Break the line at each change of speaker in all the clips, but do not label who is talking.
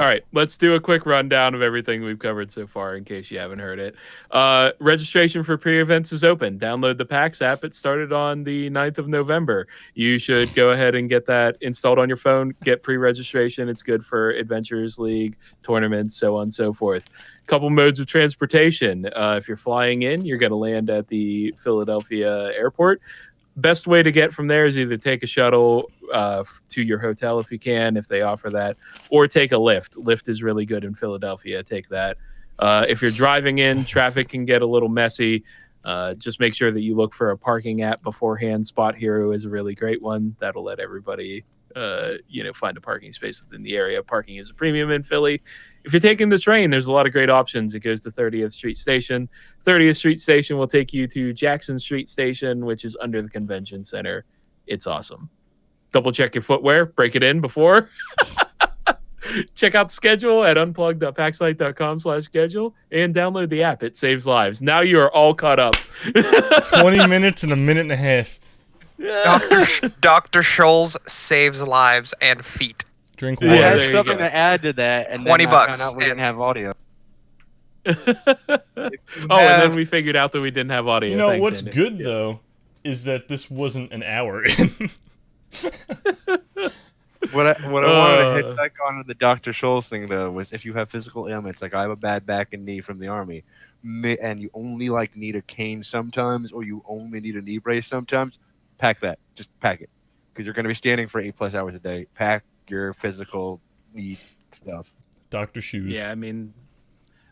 All right, let's do a quick rundown of everything we've covered so far in case you haven't heard it. Registration for pre-events is open. Download the PAX app. It started on the 9th of November. You should go ahead and get that installed on your phone. Get pre-registration. It's good for Adventurers League, tournaments, so on and so forth. Couple modes of transportation. If you're flying in, you're going to land at the Philadelphia airport. Best way to get from there is either take a shuttle to your hotel if you can, if they offer that, or take a Lyft. Lyft is really good in Philadelphia. Take that. If you're driving in, traffic can get a little messy. Just make sure that you look for a parking app beforehand. Spot Hero is a really great one. That'll let everybody find a parking space within the area. Parking is a premium in Philly. If you're taking the train, there's a lot of great options. It goes to 30th Street Station. 30th Street Station will take you to Jackson Street Station, which is under the convention center. It's awesome. Double check your footwear. Break it in before. Check out the schedule at unplugged.paxsite.com/schedule and download the app. It saves lives. Now you are all caught up.
20 minutes and a minute and a half.
Dr. Scholl's saves lives and feet.
Drink
I
water.
had something to add to that, and then
$20
I found out we didn't have audio.
And then we figured out that we didn't have audio.
You know,
Thanks,
what's
Andy.
good, though, is that this wasn't an hour in.
What I wanted to hit back on the Dr. Scholl's thing, though, was if you have physical ailments, like I have a bad back and knee from the Army, and you only need a cane sometimes, or you only need a knee brace sometimes, pack that. Just pack it. Because you're going to be standing for 8+ hours a day. Pack your physical need stuff.
Dr. Shoes.
Yeah, I mean,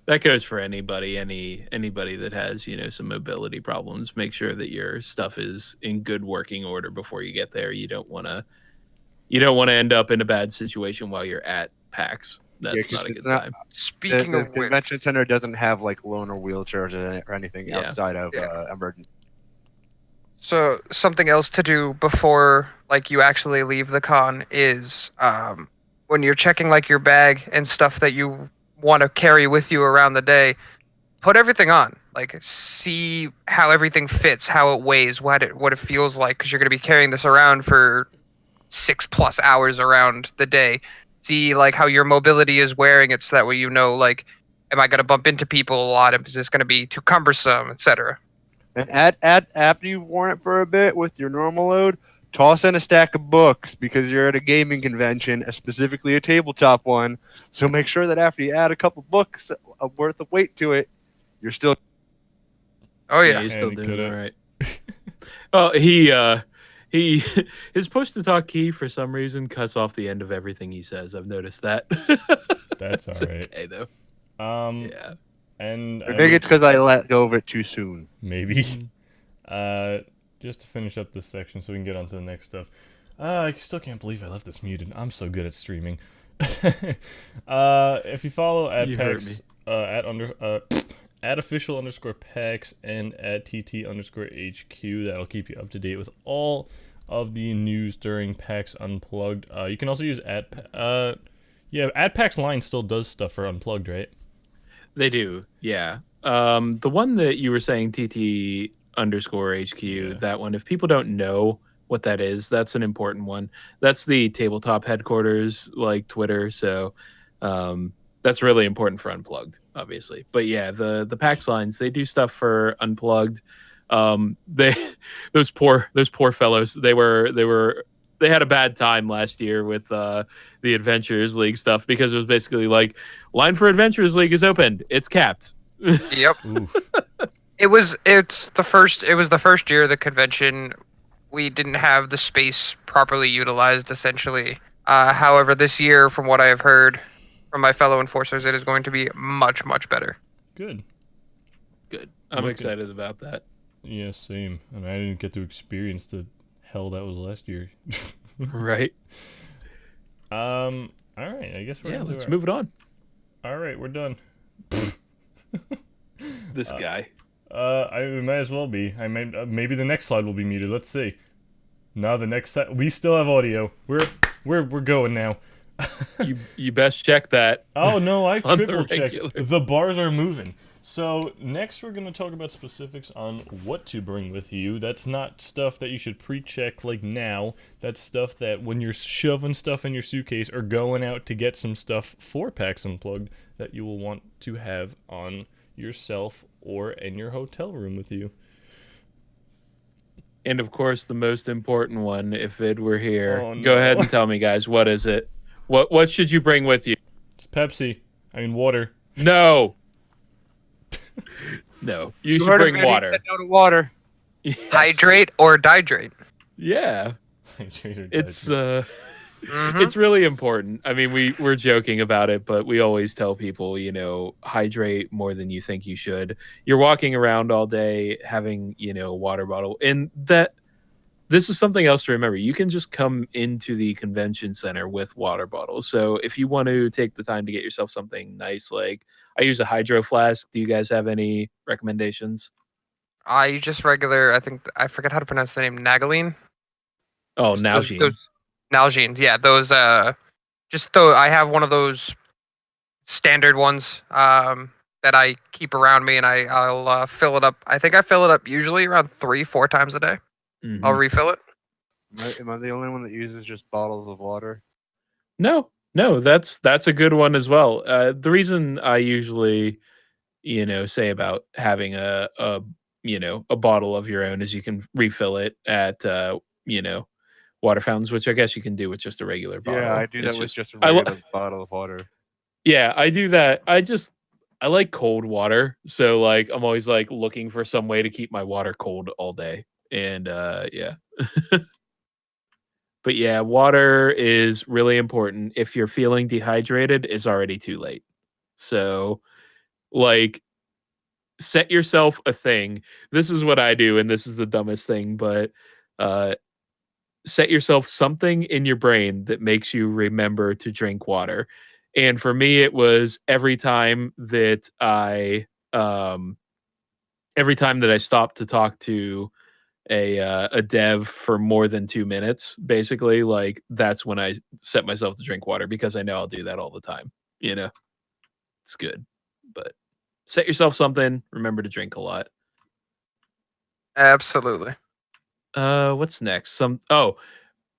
that goes for anybody that has, some mobility problems. Make sure that your stuff is in good working order before you get there. You don't want to end up in a bad situation while you're at PAX. That's not a good time.
Speaking
The
of which,
convention center doesn't have loaner wheelchairs or anything outside of emergency.
so something else to do before you actually leave the con is when you're checking your bag and stuff that you want to carry with you around the day, put everything on. See how everything fits, how it weighs, what it feels like, because you're going to be carrying this around for 6+ hours around the day. See how your mobility is wearing it, so that way am I going to bump into people a lot? Is this going to be too cumbersome, etc.?
And after you've worn it for a bit with your normal load, toss in a stack of books, because you're at a gaming convention, specifically a tabletop one. So make sure that after you add a couple books worth of weight to it, you're still.
Oh yeah,
he's still doing all right. Oh, his push to talk key for some reason cuts off the end of everything he says. I've noticed that.
That's all right.
Okay, though.
Yeah. And
I think it's because I let go of it too soon.
Maybe. Just to finish up this section so we can get on to the next stuff. I still can't believe I left this muted. I'm so good at streaming. If you follow at PAX, at official_PAX and at TT_HQ, that'll keep you up to date with all of the news during PAX Unplugged. You can also use at PAX Line still does stuff for Unplugged, right? They
do, yeah. The one that you were saying, TT_HQ, that one, if people don't know what that is, that's an important one. That's the tabletop headquarters, like Twitter, so that's really important for Unplugged, obviously. But yeah, the PAX lines, they do stuff for Unplugged. Those poor fellows, they had a bad time last year with the Adventurers League stuff, because it was basically line for Adventurers League is opened, it's capped.
Yep. It was the first year of the convention. We didn't have the space properly utilized, essentially. However, this year, from what I have heard from my fellow enforcers, it is going to be much, much better.
Good.
I'm excited about that.
Yeah, same. I mean, I didn't get to experience the hell that was last year.
Right.
All right. I guess
let's move it on.
All right, we're done.
This guy.
I might as well be. Maybe the next slide will be muted. Let's see. No, the next set we still have audio. We're going now.
you best check that.
Oh no, I triple checked. The bars are moving. So next we're going to talk about specifics on what to bring with you. That's not stuff that you should pre-check like now. That's stuff that when you're shoving stuff in your suitcase or going out to get some stuff for PAX Unplugged that you will want to have on yourself or in your hotel room with you.
And of course, the most important one, if Vid were here,
Oh,
go
no.
ahead and tell me, guys, what is it? What should you bring with you?
It's Pepsi. I mean water.
No. No. You should
heard of
bring
it,
water.
get out of water.
Yes.
Hydrate or dihydrate.
Yeah. It's
Mhm.
it's really important. I mean, we're joking about it, but we always tell people, you know, hydrate more than you think you should. You're walking around all day having, you know, a water bottle, and this is something else to remember. You can just come into the convention center with water bottles. So if you want to take the time to get yourself something nice, like I use a hydro flask. Do you guys have any recommendations?
I just regular. I think I forget how to pronounce the name. Nagaline.
Oh,
Those-
Nalgene.
those Nalgene. Yeah, those. Just though I have one of those standard ones. That I keep around me, and I'll fill it up. I think I fill it up usually around 3-4 times a day.
Mhm.
I'll refill it.
Am I the only one that uses just bottles of water?
No, that's a good one as well. The reason I usually, you know, say about having a you know, a bottle of your own is you can refill it at you know, water fountains, which I guess you can do with just a regular bottle.
Yeah, I do that
It's
with just a
I lo-
regular bottle of water.
Yeah, I do that. I like cold water, so like I'm always like looking for some way to keep my water cold all day. And yeah. But yeah, water is really important. If you're feeling dehydrated, it's already too late. So, like, set yourself a thing. This is what I do, and this is the dumbest thing, but uh, set yourself something in your brain that makes you remember to drink water. And for me, it was every time that I stopped to talk to a dev for more than 2 minutes, basically, like that's when I set myself to drink water because I know I'll do that all the time. You know, it's good, but set yourself something. Remember to drink a lot.
Absolutely.
What's next?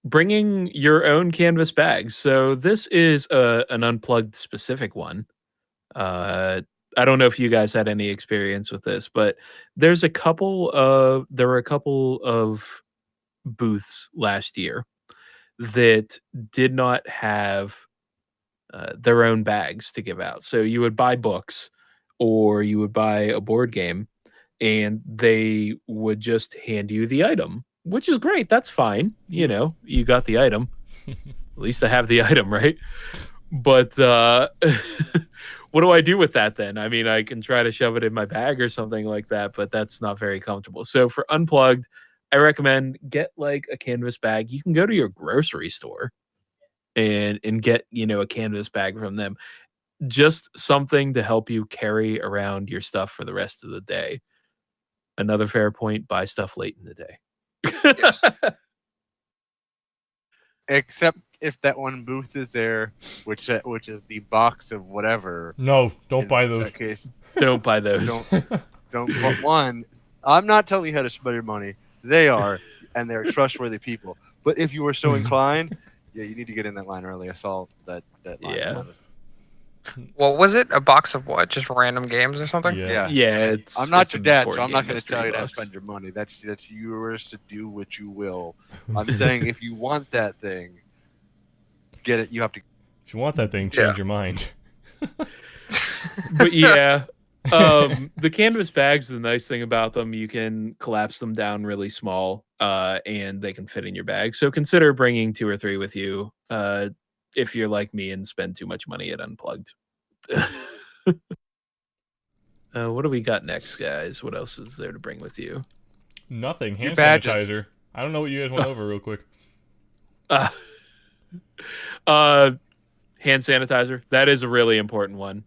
Bringing your own canvas bags. So this is an unplugged specific one. I don't know if you guys had any experience with this, but there were a couple of booths last year that did not have their own bags to give out. So you would buy books or you would buy a board game and they would just hand you the item, which is great. That's fine. You know, you got the item. At least I have the item, right? But what do I do with that then? I mean, I can try to shove it in my bag or something like that, but that's not very comfortable. So for Unplugged, I recommend get like a canvas bag. You can go to your grocery store and get, you know, a canvas bag from them. Just something to help you carry around your stuff for the rest of the day. Another fair point, buy stuff late in the day.
Yes.
Except if that one booth is there, which is the box of whatever.
No, don't
In
buy
that
those.
case,
Don't buy those.
don't. But one, I'm not telling you how to spend your money. They are, and they're trustworthy people. But if you were so inclined, yeah, you need to get in that line early. I saw that line.
Yeah.
What was it? A box of what? Just random games or something?
Yeah.
Yeah,
I'm not
it's
your
a
dad,
board
so I'm
game
not going to
mystery
tell you how to
box.
spend your money. That's yours to do what you will. I'm saying if you want that thing, get it. You have to.
If you want that thing,
Yeah.
change your mind.
But yeah, the canvas bags, the nice thing about them, you can collapse them down really small, and they can fit in your bag. So consider bringing 2 or 3 with you, if you're like me and spend too much money at Unplugged. What do we got next, guys? What else is there to bring with you?
Nothing.
Your
Hand
badges.
sanitizer. I don't know what you guys went over real quick.
Uh, hand sanitizer. That is a really important one.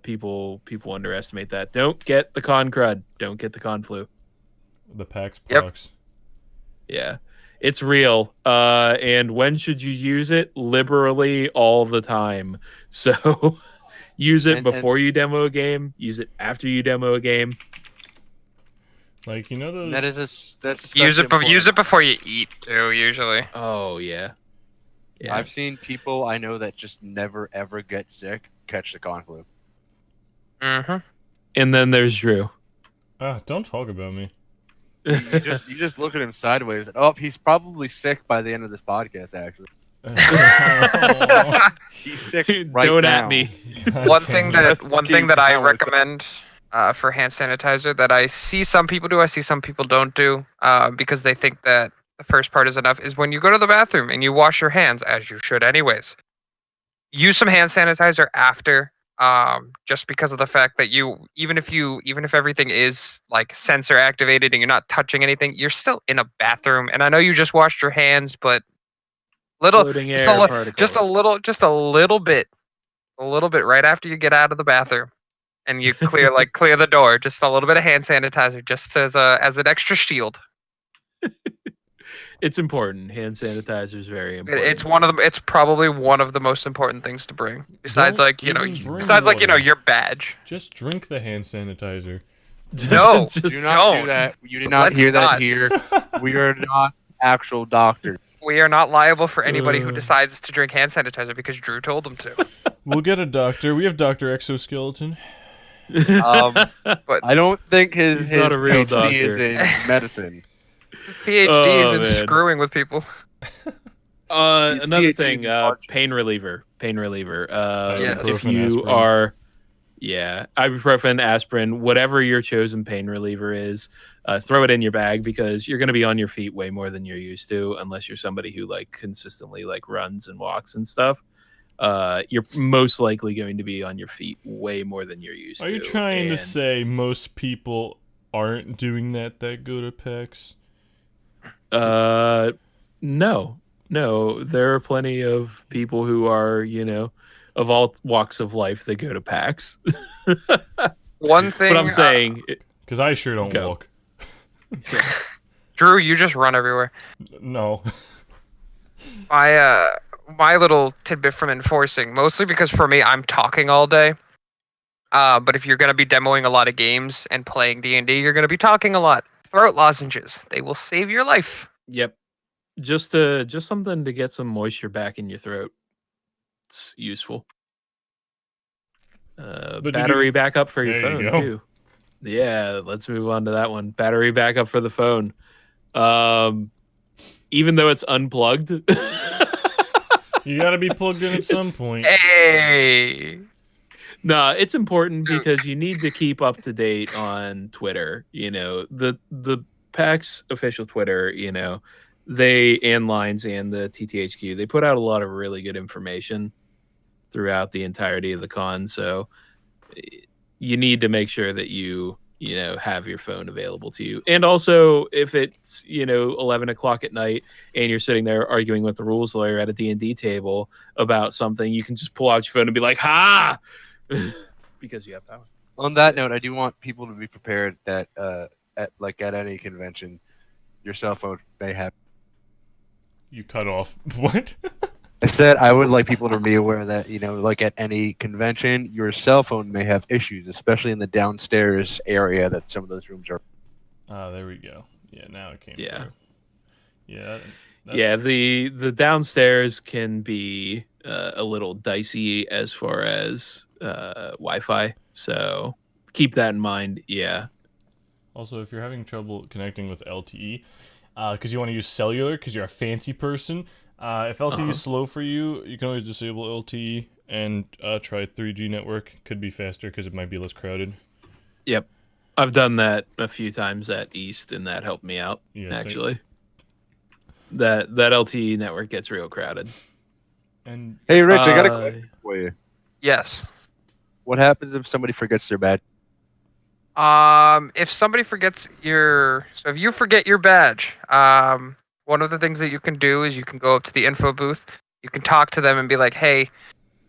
People underestimate that. Don't get the con crud. Don't get the con flu.
The PAX
Yep.
box.
Yeah, it's real. And when should you use it? Liberally all the time. So Use it
And-
before you demo a game. Use it after you demo a game.
Like, you know those...
That's
Use it
especially
before you eat too. Usually.
Oh yeah. Yeah.
I've seen people I know that just never ever get sick catch the con flu.
Mm-hmm.
And then there's Drew.
don't talk about me.
You just look at him sideways. And, oh, he's probably sick by the end of this podcast. Actually, he's sick right
Don't
now.
at me.
One thing
That's
that I
Keith.
recommend for hand sanitizer that I see some people do, I see some people don't do, because they think that the first part is enough, is when you go to the bathroom and you wash your hands, as you should anyways. Use some hand sanitizer after, just because of the fact that even if everything is like sensor activated and you're not touching anything, you're still in a bathroom. And I know you just washed your hands, but
Floating
just
air
a
particles.
little bit right after you get out of the bathroom, and you clear the door. Just a little bit of hand sanitizer, just as an extra shield.
It's important. Hand sanitizer is very important.
It's probably one of the most important things to bring. Besides,
Don't even bring water.
your badge.
Just drink the hand sanitizer.
No,
Just-
Do not do that. You did not
Let's
hear that
not.
here. We are not actual doctors.
We are not liable for anybody who
Uh.
decides to drink hand sanitizer because Drew told them to.
We'll get a doctor. We have Dr. Exoskeleton.
But
I don't think his
He's not a real
PhD is
doctor.
in medicine.
his PhD
Oh,
is in
man.
screwing with people.
He's
Another
PhD
thing,
in marching.
pain reliever. Pain reliever.
Yes.
If
Ibuprofen,
you
aspirin.
are, ibuprofen, aspirin, whatever your chosen pain reliever is, throw it in your bag because you're going to be on your feet way more than you're used to, unless you're somebody who like consistently like runs and walks and stuff. You're most likely going to be on your feet way more than you're used
Are
to.
you trying to
and-
say most people aren't doing that go to PAX?
No. There are plenty of people who are, of all walks of life that go to PAX.
One thing.
But I'm saying,
Because I sure don't
Go.
walk.
Drew, you just run everywhere.
No.
My little tidbit from enforcing, mostly because for me, I'm talking all day. But if you're gonna be demoing a lot of games and playing D&D, you're gonna be talking a lot. Throat lozenges, they will save your life.
yep, just something to get some moisture back in your throat. It's useful.
did
Battery
you-
backup for your
There you
phone
go.
too. Yeah, let's move on to that one. Battery backup for the phone. Even though it's unplugged.
You gotta be plugged in at some point.
Hey,
No, it's important because you need to keep up to date on Twitter. The PAX official Twitter, they and Lines and the TTHQ, they put out a lot of really good information throughout the entirety of the con. So you need to make sure that you have your phone available to you. And also if it's 11 o'clock at night and you're sitting there arguing with the rules lawyer at a D&D table about something, you can just pull out your phone and be like, ha, because you have power.
On that note, I do want people to be prepared that at any convention, your cell phone may have.
You cut off. What?
I said I would like people to be aware that like at any convention, your cell phone may have issues, especially in the downstairs area that some of those rooms are.
There we go. Yeah, now it came
Yeah.
through. Yeah.
Yeah, the downstairs can be a little dicey as far as Wi-Fi, so keep that in mind. Yeah.
Also, if you're having trouble connecting with LTE, because you want to use cellular, because you're a fancy person, if LTE is slow for you, you can always disable LTE and try 3G network. Could be faster because it might be less crowded.
Yep. I've done that a few times at East, and that helped me out.
Yeah, same.
actually. That LTE network gets real crowded.
And
Hey, Rich, I got a
Uh,
question for you.
yes.
What happens if somebody forgets their badge?
If somebody forgets if you forget your badge, one of the things that you can do is you can go up to the info booth. You can talk to them and be like, "Hey,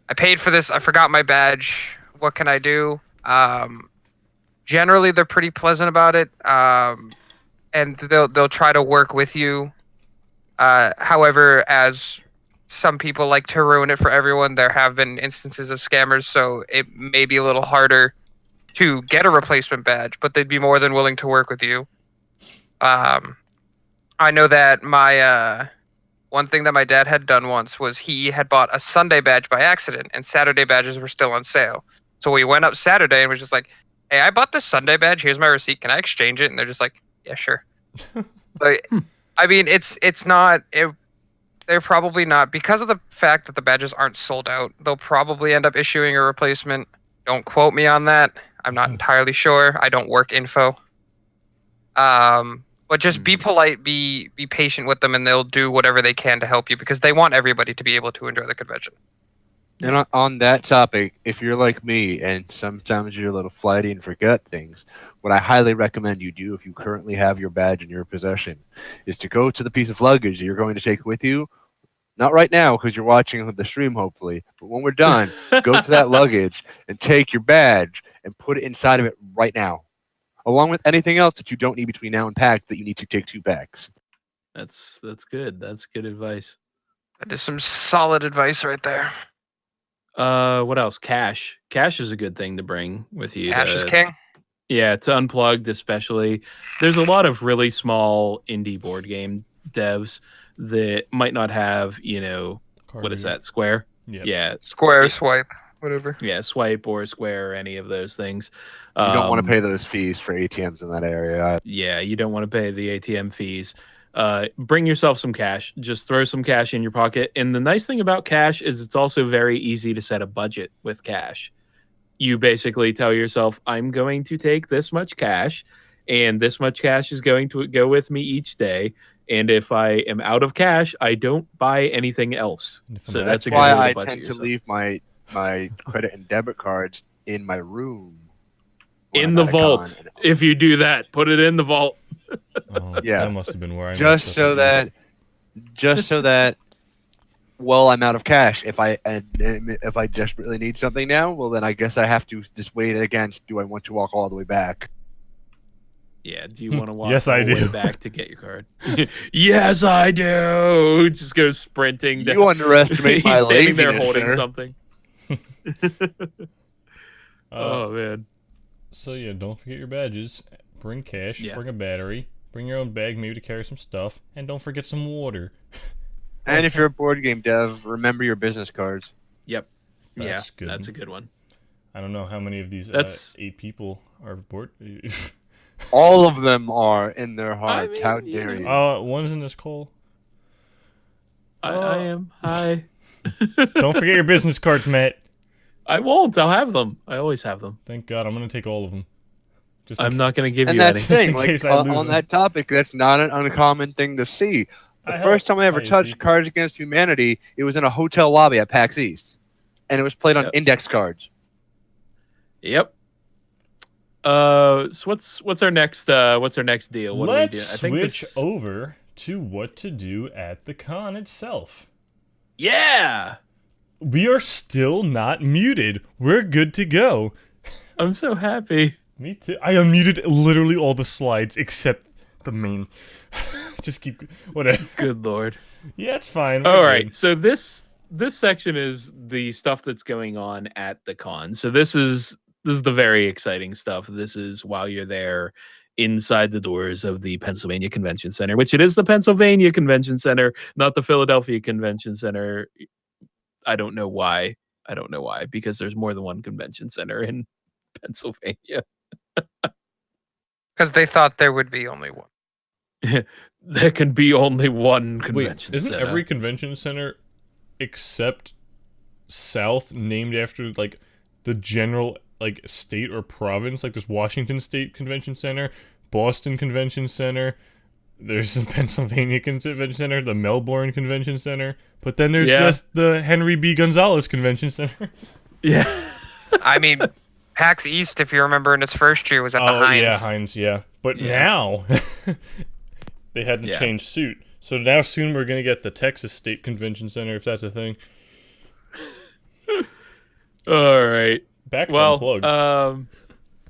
I paid for this. I forgot my badge. What can I do?" Generally, they're pretty pleasant about it, and they'll try to work with you. However, as some people like to ruin it for everyone. There have been instances of scammers, so it may be a little harder to get a replacement badge, but they'd be more than willing to work with you. I know that my one thing that my dad had done once was he had bought a Sunday badge by accident, and Saturday badges were still on sale. So we went up Saturday and was just like, "Hey, I bought this Sunday badge. Here's my receipt. Can I exchange it?" And they're just like, "Yeah, sure." But I mean, it's not. They're probably not, because of the fact that the badges aren't sold out. They'll probably end up issuing a replacement. Don't quote me on that. I'm not entirely sure. I don't work info. But just be polite, be patient with them, and they'll do whatever they can to help you because they want everybody to be able to enjoy the convention.
And on that topic, if you're like me and sometimes you're a little flighty and forget things, what I highly recommend you do if you currently have your badge in your possession is to go to the piece of luggage that you're going to take with you. Not right now because you're watching the stream, hopefully, but when we're done, go to that luggage and take your badge and put it inside of it right now, along with anything else that you don't need between now and PAX that you need to take 2 packs.
That's good. That's good advice.
That is some solid advice right there.
What else? Cash. Cash is a good thing to bring with you.
Cash is king.
Yeah, to Unplugged especially. There's a lot of really small indie board game devs that might not have, what is that? Square?
Yep.
Yeah.
Square, Swipe, whatever.
Yeah, Swipe or Square or any of those things.
You don't want to pay those fees for ATMs in that area.
Yeah, you don't want to pay the ATM fees. Bring yourself some cash. Just throw some cash in your pocket. And the nice thing about cash is it's also very easy to set a budget with cash. You basically tell yourself, I'm going to take this much cash, and this much cash is going to go with me each day. And if I am out of cash, I don't buy anything else. So that's
why I tend to leave my credit and debit cards in my room.
In the vault. If you do that, put it in the vault.
Oh,
yeah,
that must have been where I
just so that, well, I'm out of cash. If I desperately need something now, well, then I guess I have to just weigh it against. Do I want to walk all the way back?
Yeah, do you want to walk
Yes,
all
I
the
do.
way back to get your card? Yes, I do. Just go sprinting down.
You underestimate my
He's standing there
laziness,
holding
sir.
something. Oh, man.
So yeah, don't forget your badges. Bring cash.
Yeah.
Bring a battery. Bring your own bag, maybe to carry some stuff, and don't forget some water.
And if you're a board game dev, remember your business cards.
Yep.
That's
Yeah,
good.
that's a good one.
I don't know how many of these
That's-
8 people are bored.
All of them are in their hearts.
mean,
How
you
dare you?
One's in this call.
I am. Hi.
Don't forget your business cards, Matt.
I won't. I'll have them. I always have them.
Thank God, I'm gonna take all of them. Just
I'm not going to give
And
you
that's
any.
the thing,
in
like
case I lose
on
them.
that topic, that's not an uncommon thing to see. The first time I ever touched Cards Against Humanity, it was in a hotel lobby at PAX East, and it was played on
Yep.
index cards.
Yep. So what's our next deal? What do we do?
Let's switch over to what to do at the con itself.
Yeah.
We are still not muted. We're good to go.
I'm so happy.
Me too. I unmuted literally all the slides except the main. Just keep whatever.
Good Lord.
Yeah, it's fine.
All
We're
right.
good.
So this section is the stuff that's going on at the con. So this is the very exciting stuff. This is while you're there inside the doors of the Pennsylvania Convention Center, which it is the Pennsylvania Convention Center, not the Philadelphia Convention Center. I don't know why, because there's more than one convention center in Pennsylvania.
Because they thought there would be only one.
There can be only one
Wait,
convention
isn't
center.
every convention center except South named after like the general like state or province? Like there's Washington State Convention Center, Boston Convention Center, there's the Pennsylvania Convention Center, the Melbourne Convention Center, but then there's just the Henry B. Gonzalez Convention Center.
Yeah.
I mean, PAX East, if you remember, in its first year was at the Heinz.
Yeah, Heinz, yeah. But
Yeah.
now they hadn't
Yeah.
changed suit. So now soon we're gonna get the Texas State Convention Center, if that's a thing.
All right.
Back to
Well,
Unplugged.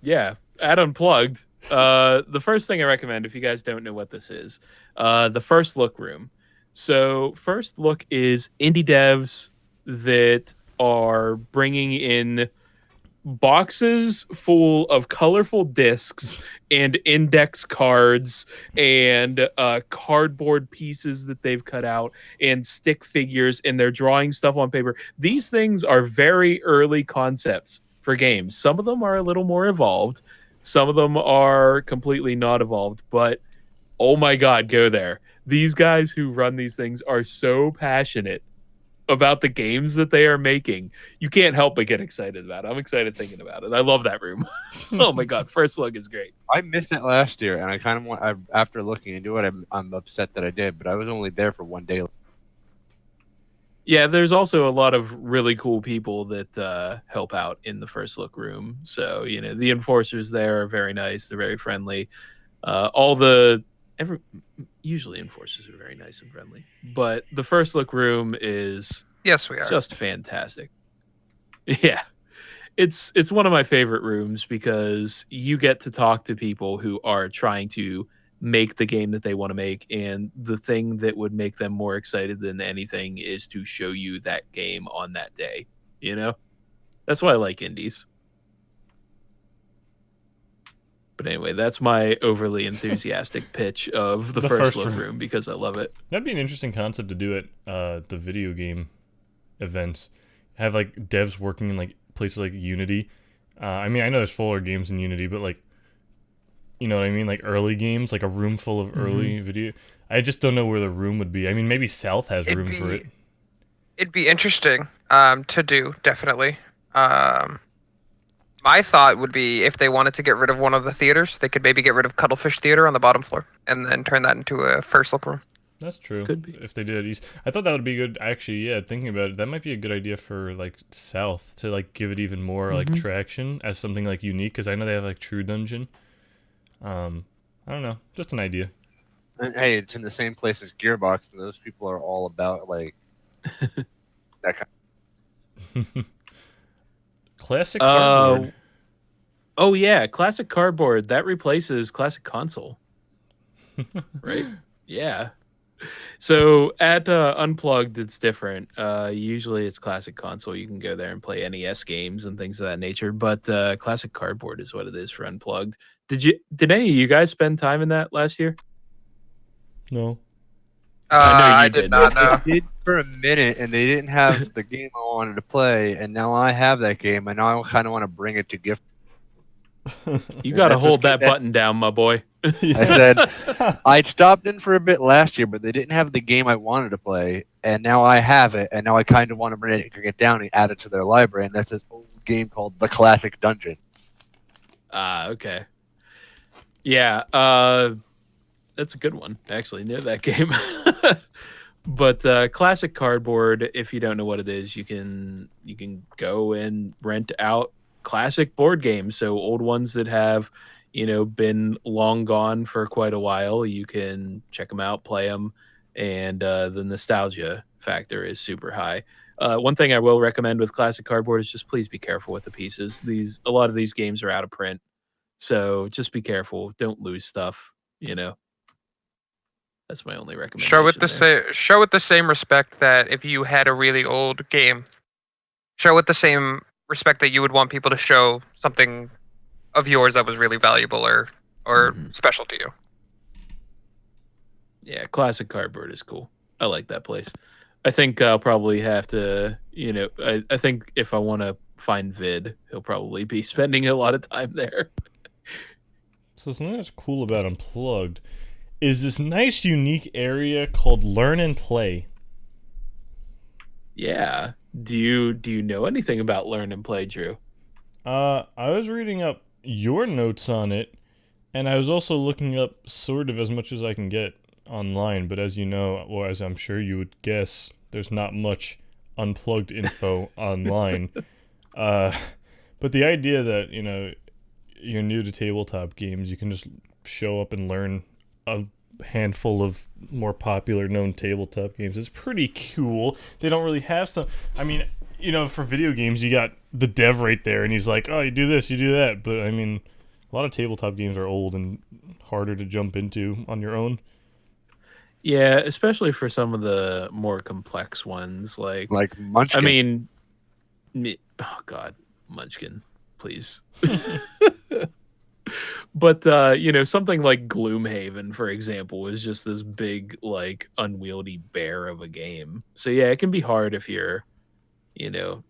yeah, at Unplugged, the first thing I recommend, if you guys don't know what this is, the first look room. So first look is indie devs that are bringing in boxes full of colorful discs and index cards and cardboard pieces that they've cut out and stick figures, and they're drawing stuff on paper. These things are very early concepts for games. Some of them are a little more evolved. Some of them are completely not evolved, but oh my God, go there. These guys who run these things are so passionate about the games that they are making. You can't help but get excited about it. I'm excited thinking about it. I love that room. Oh my God, first look is great.
I missed it last year, and I kind of want. After looking into it, I'm upset that I did, but I was only there for one day.
Yeah, there's also a lot of really cool people that help out in the first look room. So, you know, the enforcers there are very nice. They're very friendly. Usually enforcers are very nice and friendly, but the first look room is
Yes, we are.
just fantastic. Yeah. It's one of my favorite rooms because you get to talk to people who are trying to make the game that they want to make, and the thing that would make them more excited than anything is to show you that game on that day, you know? That's why I like indies. But anyway, that's my overly enthusiastic pitch of the first look room because I love it.
That'd be an interesting concept to do at the video game events. Have like devs working in like places like Unity. I mean, I know there's fuller games in Unity, but like, you know what I mean? Like early games, like a room full of early video. I just don't know where the room would be. I mean, maybe South has room for it.
It'd be interesting to do, definitely. My thought would be if they wanted to get rid of one of the theaters, they could maybe get rid of Cuttlefish Theater on the bottom floor and then turn that into a first look room.
That's true.
Could be.
If they did East. I thought that would be good. Actually, yeah, thinking about it, that might be a good idea for like South to like give it even more like traction as something like unique, because I know they have like True Dungeon. I don't know, just an idea.
And hey, it's in the same place as Gearbox, and those people are all about like that kind.
Classic Cardboard.
Oh yeah, Classic Cardboard. That replaces Classic Console. Right? Yeah. So at Unplugged, it's different. Usually it's Classic Console. You can go there and play NES games and things of that nature. But Classic Cardboard is what it is for Unplugged. Did any of you guys spend time in that last year?
No.
I did not know.
They did for a minute, and they didn't have the game I wanted to play, and now I have that game, and now I kind of want to bring it to gift.
You got to hold that button down, my boy.
I said I'd stopped in for a bit last year, but they didn't have the game I wanted to play, and now I have it, and now I kind of want to bring it down and add it to their library, and that's this old game called The Classic Dungeon.
Okay. Yeah, that's a good one. I actually knew that game. But Classic Cardboard, if you don't know what it is, you can go and rent out classic board games. So old ones that have, you know, been long gone for quite a while. You can check them out, play them, and the nostalgia factor is super high. One thing I will recommend with Classic Cardboard is just please be careful with the pieces. A lot of these games are out of print, so just be careful. Don't lose stuff. You know, that's my only recommendation.
Show with the same respect that if you had a really old game, show with the same respect that you would want people to show something of yours that was really valuable or special to you.
Yeah, Classic Cardboard is cool. I like that place. I think I'll probably have to, you know, I think if I want to find Vid, he'll probably be spending a lot of time there.
So something that's cool about Unplugged is this nice, unique area called Learn and Play.
Yeah. Do you know anything about Learn and Play, Drew?
I was reading up your notes on it, and I was also looking up sort of as much as I can get online, but as you know, or as I'm sure you would guess, there's not much Unplugged info online. But the idea that, you know, you're new to tabletop games, you can just show up and learn a handful of more popular known tabletop games. It's pretty cool. They don't really have some. I mean, you know, for video games, you got the dev right there, and he's like, "Oh, you do this, you do that." But I mean, a lot of tabletop games are old and harder to jump into on your own.
Yeah, especially for some of the more complex ones. Like
Munchkin.
I mean, oh God, Munchkin, please. But something like Gloomhaven, for example, is just this big, like, unwieldy bear of a game. So yeah, it can be hard if you're,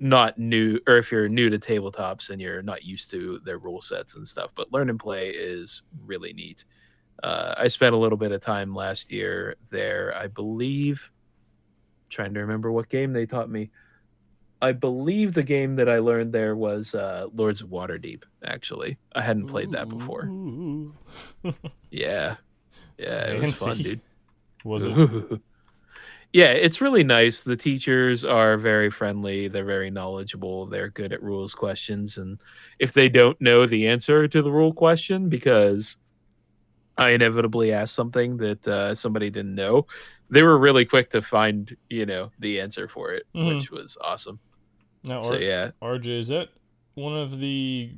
not new, or if you're new to tabletops and you're not used to their rule sets and stuff. But learn and play is really neat. I spent a little bit of time last year there. I believe, trying to remember what game they taught me. I believe the game that I learned there was Lords of Waterdeep, actually. I hadn't played that before.
Ooh.
Yeah. Yeah, it was fun,
Fancy.
dude.
Was it?
Yeah, it's really nice. The teachers are very friendly. They're very knowledgeable. They're good at rules questions. And if they don't know the answer to the rule question, because I inevitably asked something that somebody didn't know, they were really quick to find, the answer for it, which was awesome.
Now,
So yeah,
RJ, is that one of the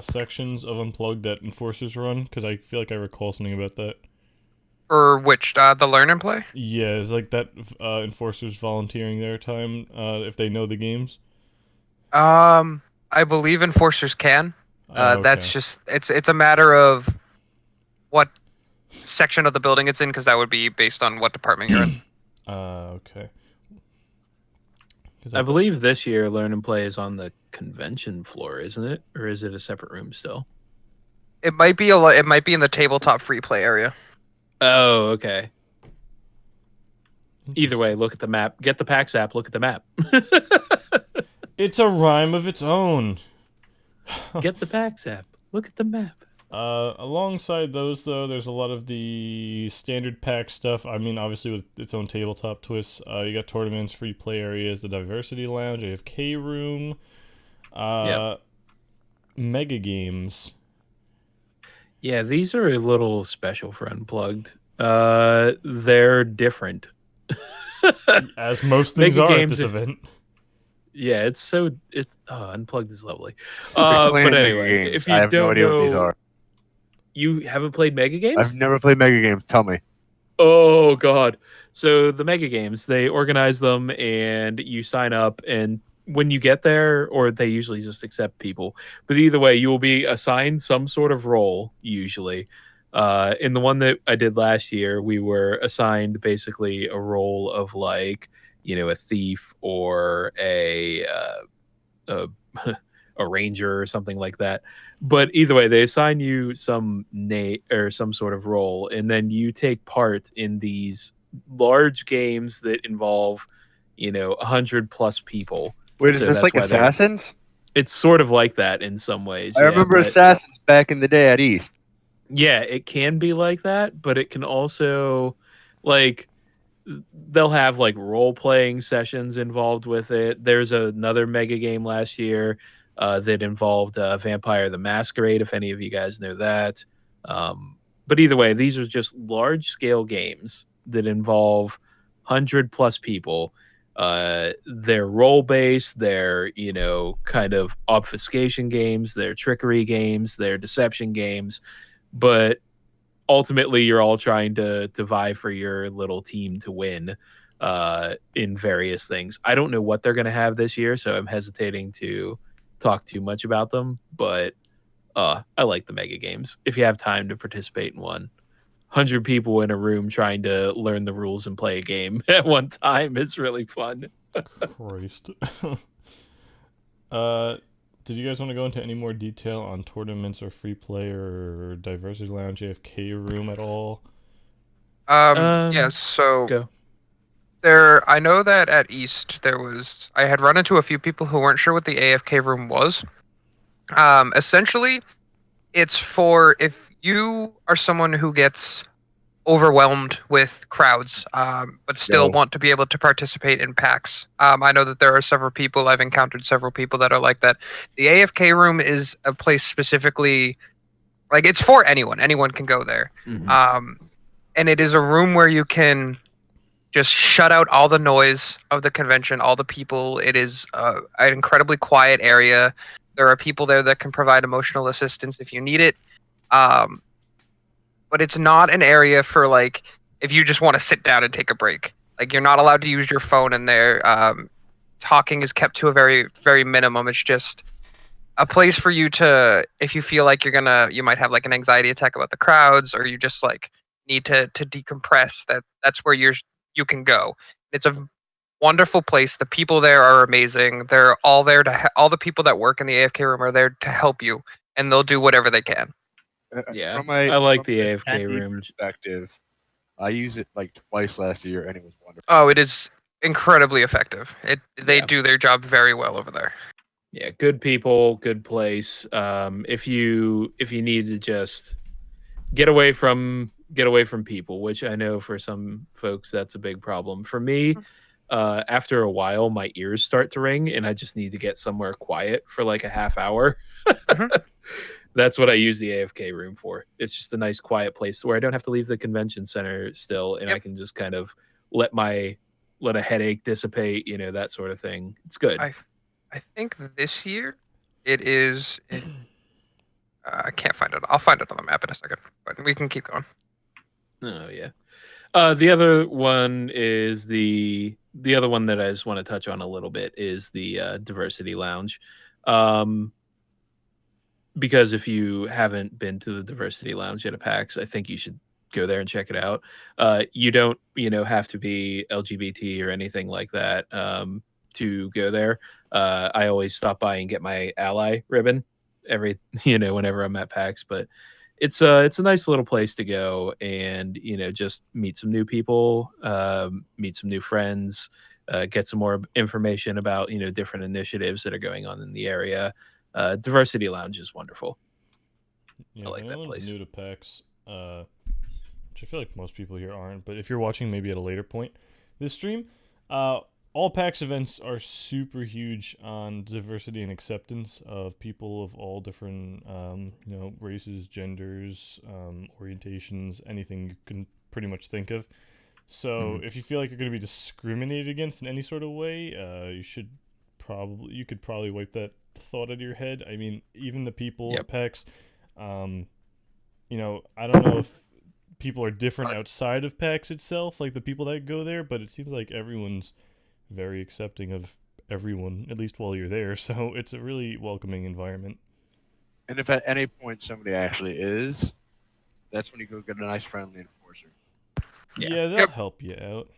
sections of Unplugged that Enforcers run? Because I feel like I recall something about that.
For which the learn and play?
Yeah, is like that Enforcers volunteering their time if they know the games?
I believe enforcers can. That's just it's a matter of what section of the building it's in, because that would be based on what department you're in.
Okay.
I believe this year Learn and Play is on the convention floor, isn't it? Or is it a separate room still?
It might be it might be in the tabletop free play area.
Oh, okay. Either way, look at the map. Get the PAX app, look at the map.
It's a rhyme of its own.
Get the PAX app, look at the map.
Alongside those, though, there's a lot of the standard pack stuff. I mean, obviously with its own tabletop twists. You got tournaments, free play areas, the Diversity Lounge, AFK Room, Mega Games.
Yeah, these are a little special for Unplugged. They're different.
As most things
Mega
are
games
at this event.
Yeah, Unplugged is lovely. But anyway, if you
I have
don't
no idea
know,
what these are.
You haven't played Mega Games?
I've never played Mega Games. Tell me.
Oh God! So the Mega Games, they organize them, and you sign up, and when you get there, or they usually just accept people. But either way, you will be assigned some sort of role. Usually, in the one that I did last year, we were assigned basically a role of like, a thief or a ranger or something like that. But either way, they assign you some name or some sort of role, and then you take part in these large games that involve, 100+ people.
Wait, is this like Assassins?
It's sort of like that in some ways.
I remember Assassins back in the day at East.
Yeah, it can be like that, but it can also, like, they'll have like role-playing sessions involved with it. There's another mega game last year that involved Vampire the Masquerade, if any of you guys know that. But either way, these are just large-scale games that involve 100+ people. They're role-based, they're, kind of obfuscation games, they're trickery games, they're deception games, but ultimately you're all trying to vie for your little team to win in various things. I don't know what they're going to have this year, so I'm hesitating to talk too much about them, but I like the mega games. If you have time to participate in one, 100 people in a room trying to learn the rules and play a game at one time, it's really fun.
Christ. Did you guys want to go into any more detail on tournaments or free play or Diversity Lounge, AFK Room at all?
Yeah, so
go.
I know that at East I had run into a few people who weren't sure what the AFK Room was. Essentially, it's for if you are someone who gets overwhelmed with crowds, but still want to be able to participate in PAX. I know that there are I've encountered several people that are like that. The AFK Room is a place specifically, like, it's for anyone. Anyone can go there.
Mm-hmm.
And it is a room where you can just shut out all the noise of the convention, all the people. It is an incredibly quiet area. There are people there that can provide emotional assistance if you need it. But it's not an area for, like, if you just want to sit down and take a break. Like, you're not allowed to use your phone in there. Talking is kept to a very, very minimum. It's just a place for you to, if you feel like you might have like an anxiety attack about the crowds, or you just like need to decompress, that's where you can go. It's a wonderful place. The people there are amazing. They're all there all the people that work in the AFK room are there to help you, and they'll do whatever they can.
Yeah,
from
I like the
an
AFK
attendee
room.
perspective. I used it like twice last year, and it was wonderful.
Oh, it is incredibly effective. They
Yeah.
do their job very well over there.
Yeah, good people, good place. If you need to just get away from people, which I know for some folks that's a big problem. For me, after a while, my ears start to ring, and I just need to get somewhere quiet for like a half hour. That's what I use the AFK room for. It's just a nice quiet place where I don't have to leave the convention center still, and I can just kind of let a headache dissipate, that sort of thing. It's good.
I think this year it is. I can't find it. I'll find it on the map in a second, but we can keep going.
Oh yeah. The other one is the other one that I just want to touch on a little bit is the Diversity Lounge. Because if you haven't been to the Diversity Lounge at a PAX, I think you should go there and check it out. You don't, have to be LGBT or anything like that to go there. I always stop by and get my ally ribbon whenever I'm at PAX. But it's a nice little place to go and just meet some new people, meet some new friends, get some more information about different initiatives that are going on in the area. Diversity Lounge is wonderful.
Yeah,
I like that place.
New to PAX, which I feel like most people here aren't, but if you're watching maybe at a later point this stream, all PAX events are super huge on diversity and acceptance of people of all different races, genders, orientations, anything you can pretty much think of. So if you feel like you're going to be discriminated against in any sort of way, you could probably wipe that thought out of your head. I mean, even the people at PAX, I don't know if people are different outside of PAX itself, like the people that go there, but it seems like everyone's very accepting of everyone, at least while you're there. So it's a really welcoming environment.
And if at any point somebody actually is, that's when you go get a nice friendly enforcer.
Yeah, they'll help you out.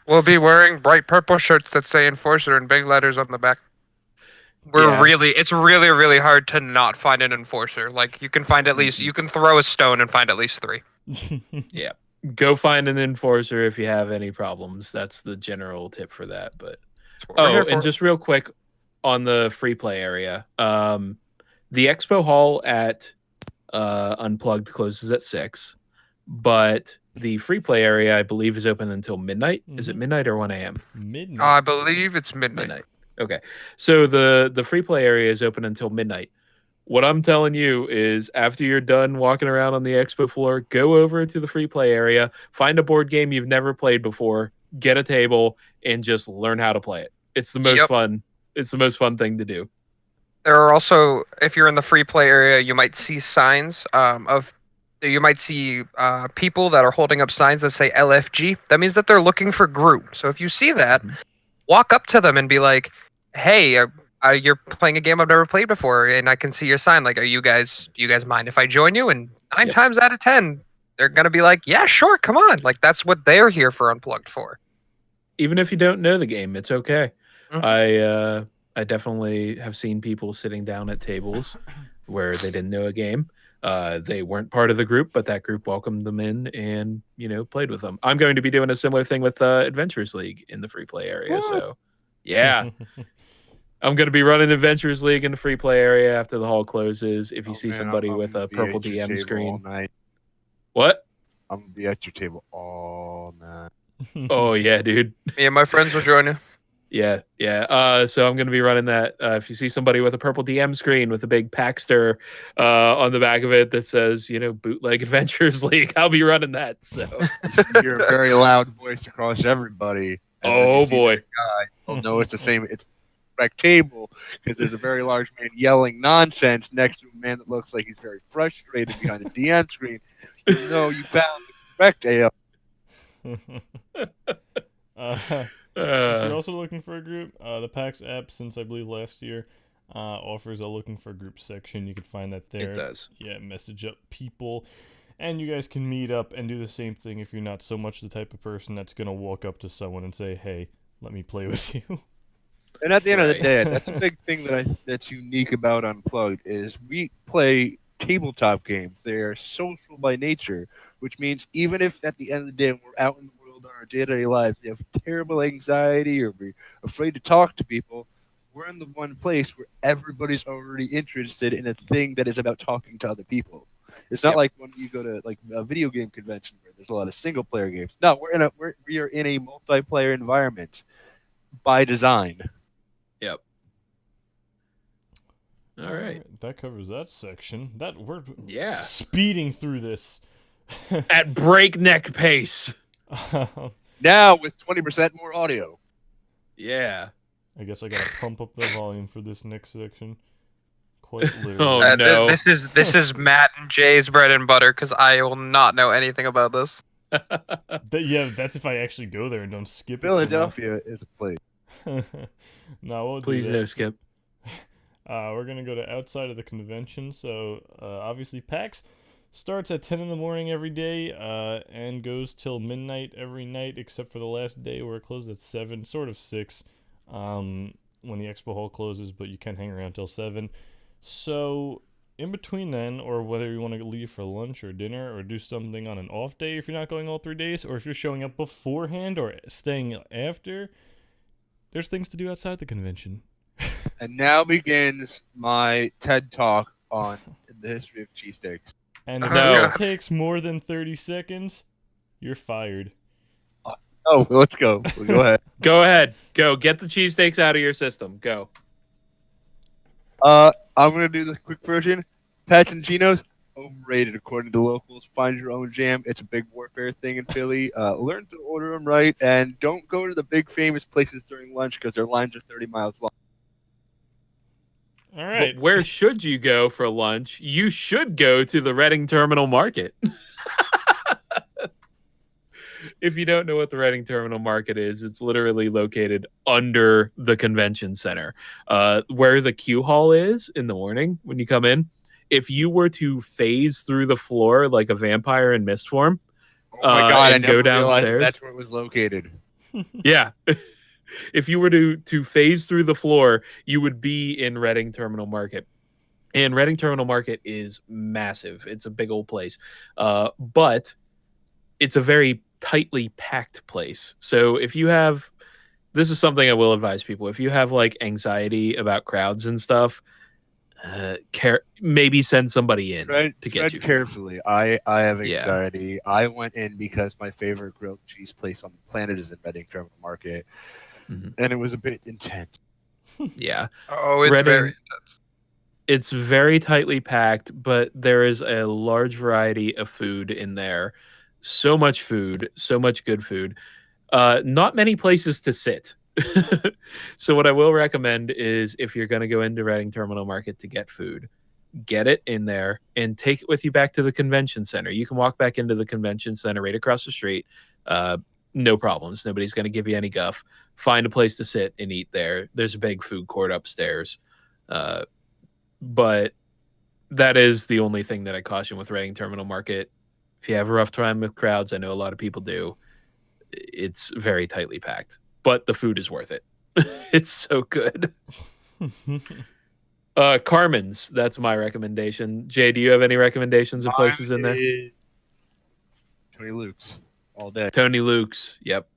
We'll be wearing bright purple shirts that say Enforcer in big letters on the back. It's really, really hard to not find an Enforcer. Like, you can find you can throw a stone and find at least 3.
Yeah. Go find an Enforcer if you have any problems. That's the general tip for that. But and just real quick on the free play area, the expo hall at Unplugged closes at 6, but the free play area, I believe, is open until midnight. Is it midnight or 1 a.m.?
Midnight.
I believe it's midnight.
Okay. So the free play area is open until midnight. What I'm telling you is after you're done walking around on the expo floor, go over to the free play area, find a board game you've never played before, get a table, and just learn how to play it. It's the most fun. It's the most fun thing to do.
There are also, if you're in the free play area, you might see signs you might see people that are holding up signs that say LFG. That means that they're looking for group. So if you see that, walk up to them and be like, hey, you're playing a game I've never played before, and I can see your sign. Like, do you guys mind if I join you? And 9 times out of 10, they're going to be like, yeah, sure, come on. Like, that's what they're here for Unplugged for.
Even if you don't know the game, it's okay. I definitely have seen people sitting down at tables where they didn't know a game. They weren't part of the group, but that group welcomed them in and, played with them. I'm going to be doing a similar thing with Adventures League in the free play area. What? So, yeah. I'm going to be running Adventures League in the free play area after the hall closes. If you see somebody with a purple DM screen. What?
I'm going to be at your table all night.
Oh, yeah, dude.
Me and my friends will join you.
Yeah. So I'm going to be running that. If you see somebody with a purple DM screen with a big Paxter on the back of it that says, Bootleg Adventures League, I'll be running that. So
you're a very loud voice across everybody.
Oh boy!
Oh no, it's the same. It's the correct table because there's a very large man yelling nonsense next to a man that looks like he's very frustrated behind a DM screen. You found the correct AL.
If you're also looking for a group, the PAX app, since I believe last year, offers a looking for a group section. You can find that there.
It does.
Yeah, message up people, and you guys can meet up and do the same thing if you're not so much the type of person that's gonna walk up to someone and say, "Hey, let me play with you."
And at the end of the
Right.
day, that's a big thing that's unique about Unplugged is we play tabletop games. They are social by nature, which means even if at the end of the day we're out in the world on our day-to-day lives, we have terrible anxiety or we're afraid to talk to people, we're in the one place where everybody's already interested in a thing that is about talking to other people. It's not
Yep.
like when you go to like a video game convention where there's a lot of single-player games. No, we are in a multiplayer environment by design.
Yep. All right.
That covers that section. We're
Yeah.
speeding through this.
At breakneck pace.
Now with 20% more audio.
Yeah.
I guess I gotta pump up the volume for this next section. Quite literally.
Oh, no.
This is Matt and Jay's bread and butter because I will not know anything about this.
Yeah, that's if I actually go there and don't skip it.
Philadelphia is a place.
No, we'll
Please
do
no
that.
skip.
We're gonna go to outside of the convention. So obviously PAX starts at 10 in the morning every day and goes till midnight every night, except for the last day where it closed at 7, sort of 6, when the expo hall closes, but you can hang around till 7. So in between then, or whether you want to leave for lunch or dinner or do something on an off day if you're not going all 3 days, or if you're showing up beforehand or staying after, there's things to do outside the convention.
And now begins my TED Talk on the history of cheesesteaks.
And if
No.
this takes more than 30 seconds, you're fired.
Oh, let's go. Go ahead.
Go ahead. Go. Get the cheesesteaks out of your system. Go.
I'm going to do the quick version. Pats and Geno's, overrated according to locals. Find your own jam. It's a big warfare thing in Philly. Learn to order them right, and don't go to the big famous places during lunch because their lines are 30 miles long.
All right.
But where should you go for lunch? You should go to the Reading Terminal Market. If you don't know what the Reading Terminal Market is, it's literally located under the convention center. Where the queue hall is in the morning when you come in, if you were to phase through the floor like a vampire in mist form,
Oh my God, I
and
never
go
realized
downstairs.
that's where it was located.
Yeah. If you were to phase through the floor, you would be in Reading Terminal Market. And Reading Terminal Market is massive. It's a big old place. But it's a very tightly packed place. So if you have, this is something I will advise people, if you have like anxiety about crowds and stuff, maybe send somebody in to get
Tread
you.
carefully. I have
Yeah.
anxiety. I went in because my favorite grilled cheese place on the planet is in Reading Terminal Market,
Mhm.
and it was a bit intense.
Yeah.
Oh, it's
Reading-
very intense.
It's very tightly packed, but there is a large variety of food in there. So much food, so much good food. Not many places to sit. So what I will recommend is if you're going to go into Reading Terminal Market to get food, get it in there and take it with you back to the convention center. You can walk back into the convention center right across the street. No problems. Nobody's going to give you any guff. Find a place to sit and eat there. There's a big food court upstairs. But that is the only thing that I caution with Reading Terminal Market. If you have a rough time with crowds, I know a lot of people do, it's very tightly packed. But the food is worth it. It's so good. Carmen's, that's my recommendation. Jay, do you have any recommendations of places in there?
Tony Luke's all day.
Tony Luke's, yep.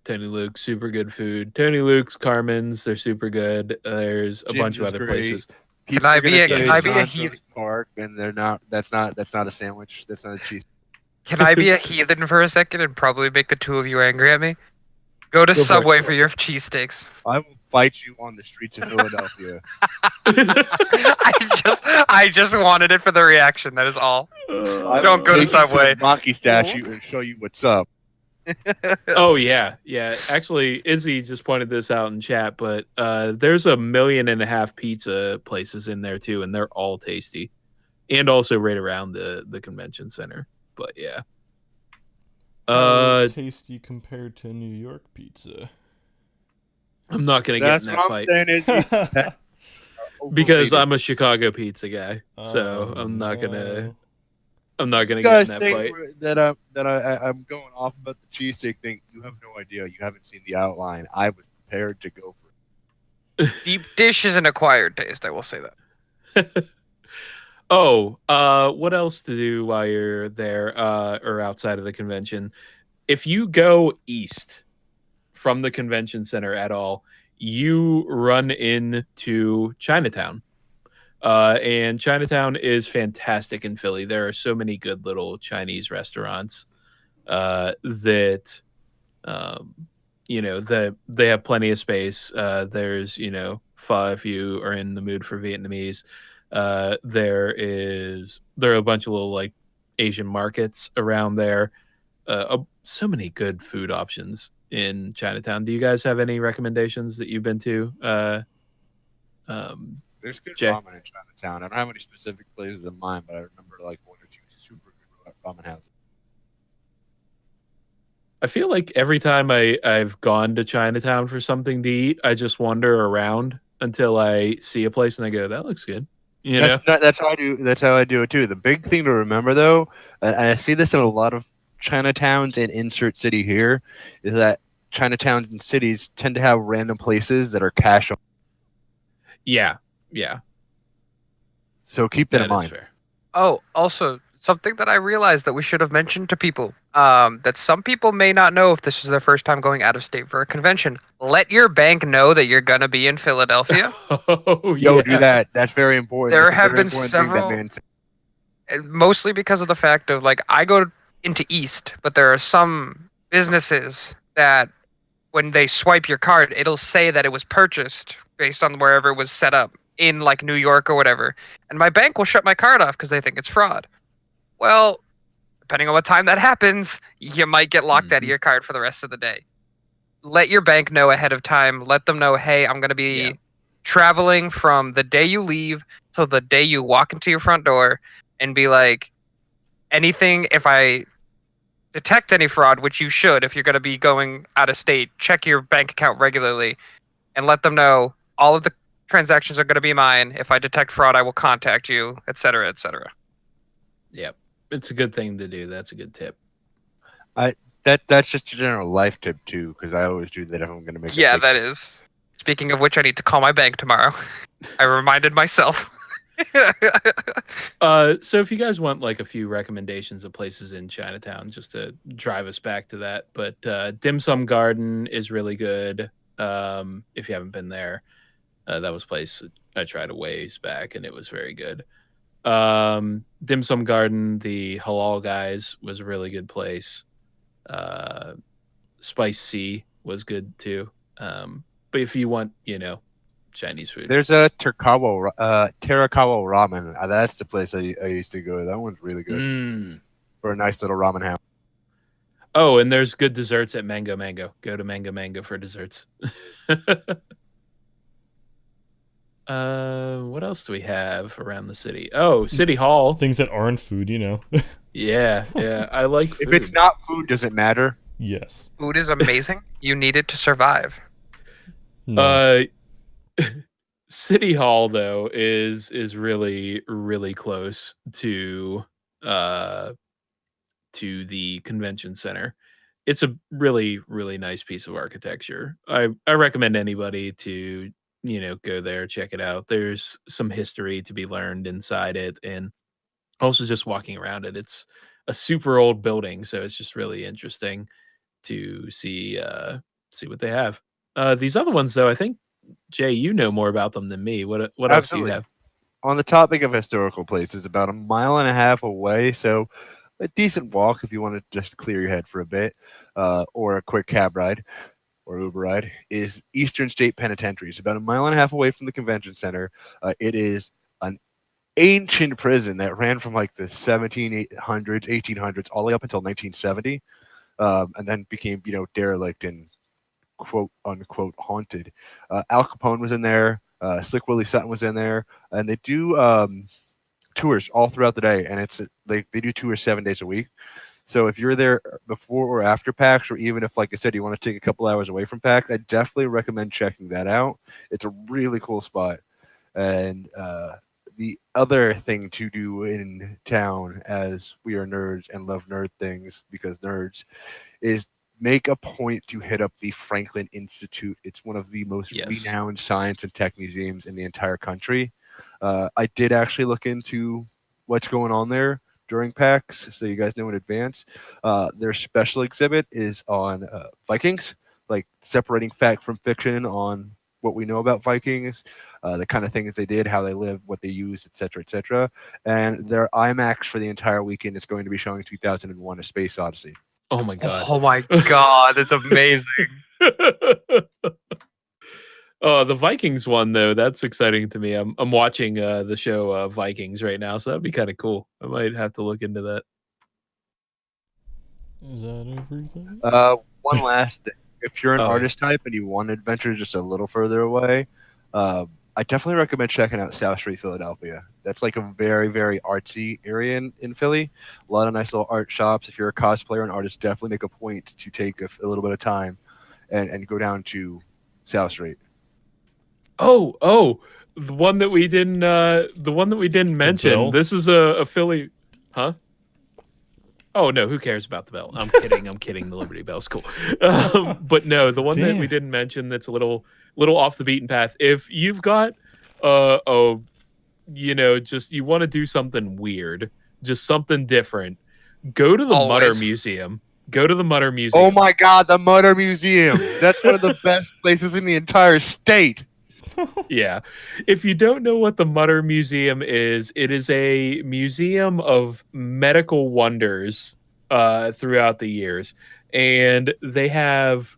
Tony Luke's, super good food. Tony Luke's, Carmen's, they're super good. There's a
Jim's
bunch of
is
other
great.
places.
People
I
are gonna
be a-
say
can I be a
John
heathen?
Jones Park, and they're not. That's not a sandwich. That's not a cheese.
Can I be a heathen for a second and probably make the two of you angry at me? Go to
Go for it.
Subway for your cheesesteaks.
I will fight you on the streets of Philadelphia.
I just wanted it for the reaction. That is all.
I
Don't
will
go to
take you
Subway.
the Monkey statue and show you what's up.
Oh yeah. Actually, Izzy just pointed this out in chat, but there's 1.5 million pizza places in there too, and they're all tasty, and also right around the convention center. But yeah,
How tasty compared to New York pizza?
I'm not gonna get in that
what
fight
I'm saying is
because
overrated.
I'm a Chicago pizza guy, so
Oh,
I'm not gonna.
no.
I'm not gonna
You
get in
guys
that
think
fight.
I'm going off about the cheesesteak thing. You have no idea. You haven't seen the outline. I was prepared to go for it.
Deep dish is an acquired taste. I will say that.
Oh, what else to do while you're there, or outside of the convention? If you go east from the convention center at all, you run into Chinatown. And Chinatown is fantastic in Philly. There are so many good little Chinese restaurants that that they have plenty of space. There's pho if you are in the mood for Vietnamese. There are a bunch of little like Asian markets around there. So many good food options in Chinatown. Do you guys have any recommendations that you've been to?
There's good
Jay?
ramen in Chinatown. I don't have any specific places in mind, but I remember like one or two super good ramen houses.
I feel like every time I've gone to Chinatown for something to eat, I just wander around until I see a place and I go, "That looks good." You know?
That's how I do. That's how I do it too. The big thing to remember, though, and I see this in a lot of Chinatowns and insert city here, is that Chinatowns and cities tend to have random places that are cash.
Yeah, yeah,
So keep that
that
in
is
mind.
fair.
Oh, also something that I realized that we should have mentioned to people. That some people may not know if this is their first time going out of state for a convention. Let your bank know that you're gonna be in Philadelphia.
Oh
Yo,
yeah.
do that. That's very important.
There
That's a
have
very
been
important thing that
several,
man said.
mostly because of the fact of like I go into East, but there are some businesses that when they swipe your card, it'll say that it was purchased based on wherever it was set up in like New York or whatever. And my bank will shut my card off because they think it's fraud. Well, depending on what time that happens, you might get locked out of your card for the rest of the day. Let your bank know ahead of time. Let them know, hey, I'm going to be
Yeah.
traveling from the day you leave till the day you walk into your front door, and be like, anything, if I detect any fraud, which you should if you're going to be going out of state, check your bank account regularly and let them know all of the transactions are going to be mine. If I detect fraud, I will contact you, etc., etc.
Yep. It's a good thing to do. That's a good tip.
That's just a general life tip too, because I always do that if I'm going to make.
Yeah,
a big
that is. Speaking of which, I need to call my bank tomorrow. I reminded myself.
So if you guys want like a few recommendations of places in Chinatown, just to drive us back to that, but Dim Sum Garden is really good. If you haven't been there, that was a place I tried a ways back, and it was very good. Dim Sum Garden, the Halal Guys, was a really good place. Spice Sea was good too. But if you want, Chinese food,
There's a Terakawa ramen. That's the place I used to go. That one's really good for a nice little ramen house.
Oh, and there's good desserts at Mango Mango. Go to Mango Mango for desserts. What else do we have around the city? Oh, City Hall.
Things that aren't food,
Yeah. I like food.
If it's not food, does it matter?
Yes.
Food is amazing. You need it to survive.
No.
City Hall though is really really close to the convention center. It's a really really nice piece of architecture. I recommend anybody to go there, check it out. There's some history to be learned inside it, and also just walking around it. It's a super old building, so it's just really interesting to see what they have. These other ones though, I think Jay, you know more about them than me. What else do you
Absolutely.
have?
On the topic of historical places, about a mile and a half away, so a decent walk if you want to just clear your head for a bit, or a quick cab ride or Uber ride, is Eastern State Penitentiary. It's about a mile and a half away from the convention center. It is an ancient prison that ran from like the 1700s, 1800s, all the way up until 1970, and then became derelict and quote unquote haunted. Al Capone was in there. Slick Willie Sutton was in there, and they do tours all throughout the day, and it's they do tours 7 days a week. So if you're there before or after PAX, or even if, like I said, you want to take a couple hours away from PAX, I definitely recommend checking that out. It's a really cool spot. And the other thing to do in town, as we are nerds and love nerd things because nerds, is make a point to hit up the Franklin Institute. It's one of the most renowned science and tech museums in the entire country. I did actually look into what's going on there during PAX, so you guys know in advance. Their special exhibit is on Vikings, like separating fact from fiction on what we know about Vikings, the kind of things they did, how they lived, what they used, etc., etc. And their IMAX for the entire weekend is going to be showing 2001: A Space Odyssey.
Oh my god.
Oh my god, it's amazing.
Oh, the Vikings one though, that's exciting to me. I'm watching the show Vikings right now, so that'd be kind of cool. I might have to look into that.
Is that everything?
One last thing. If you're an artist type and you want to adventure just a little further away, I definitely recommend checking out South Street, Philadelphia. That's like a very, very artsy area in Philly. A lot of nice little art shops. If you're a cosplayer and artist, definitely make a point to take a little bit of time and go down to South Street.
Oh, the one that we didn't mention. This is a Philly, huh? Oh no, who cares about the bell? I'm kidding. I'm kidding. The Liberty Bell's cool. But no, the one that we didn't mention that's a little off the beaten path. If you've got just you want to do something weird, just something different, go to the Mutter Museum. Go to the Mutter Museum.
Oh my god, the Mutter Museum. That's one of the best places in the entire state.
Yeah. If you don't know what the Mutter Museum is, it is a museum of medical wonders throughout the years. And they have,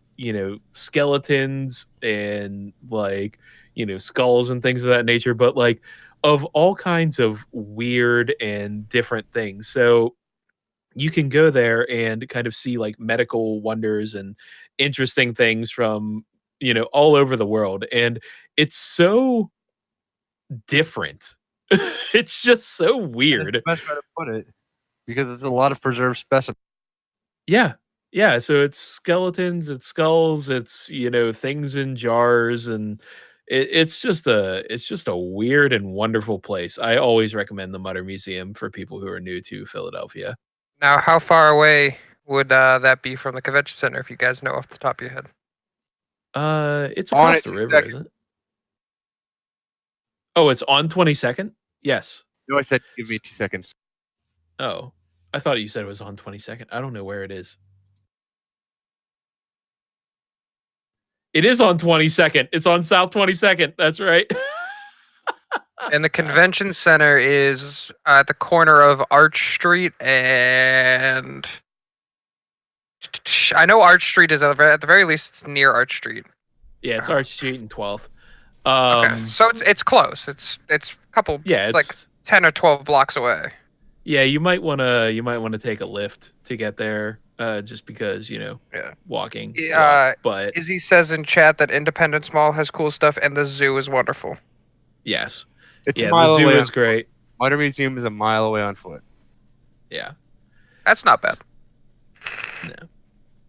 skeletons and skulls and things of that nature, but of all kinds of weird and different things. So you can go there and kind of see medical wonders and interesting things from all over the world, and it's so different. It's just so weird.
That's the best way to put it, because it's a lot of preserved specimens.
Yeah. So it's skeletons, it's skulls, it's things in jars, and it's just a weird and wonderful place. I always recommend the Mutter Museum for people who are new to Philadelphia.
Now, how far away would that be from the convention center, if you guys know off the top of your head?
It's across the river, isn't it? Oh, it's on 22nd? Yes.
No, I said give me 2 seconds.
Oh, I thought you said it was on 22nd. I don't know where it is. It is on 22nd. It's on South 22nd. That's right.
And the convention center is at the corner of Arch Street and... I know Arch Street is at the very least it's near Arch Street.
Yeah, it's Arch Street and 12th.
Okay, so it's close. It's a couple. Yeah, it's like 10 or 12 blocks away.
Yeah, you might wanna take a lift to get there, just because walking.
Yeah,
but
Izzy says in chat that Independence Mall has cool stuff and the zoo is wonderful.
Yes,
it's a mile away.
The zoo is great.
Mutter Museum is a mile away on foot.
Yeah,
that's not bad.
No.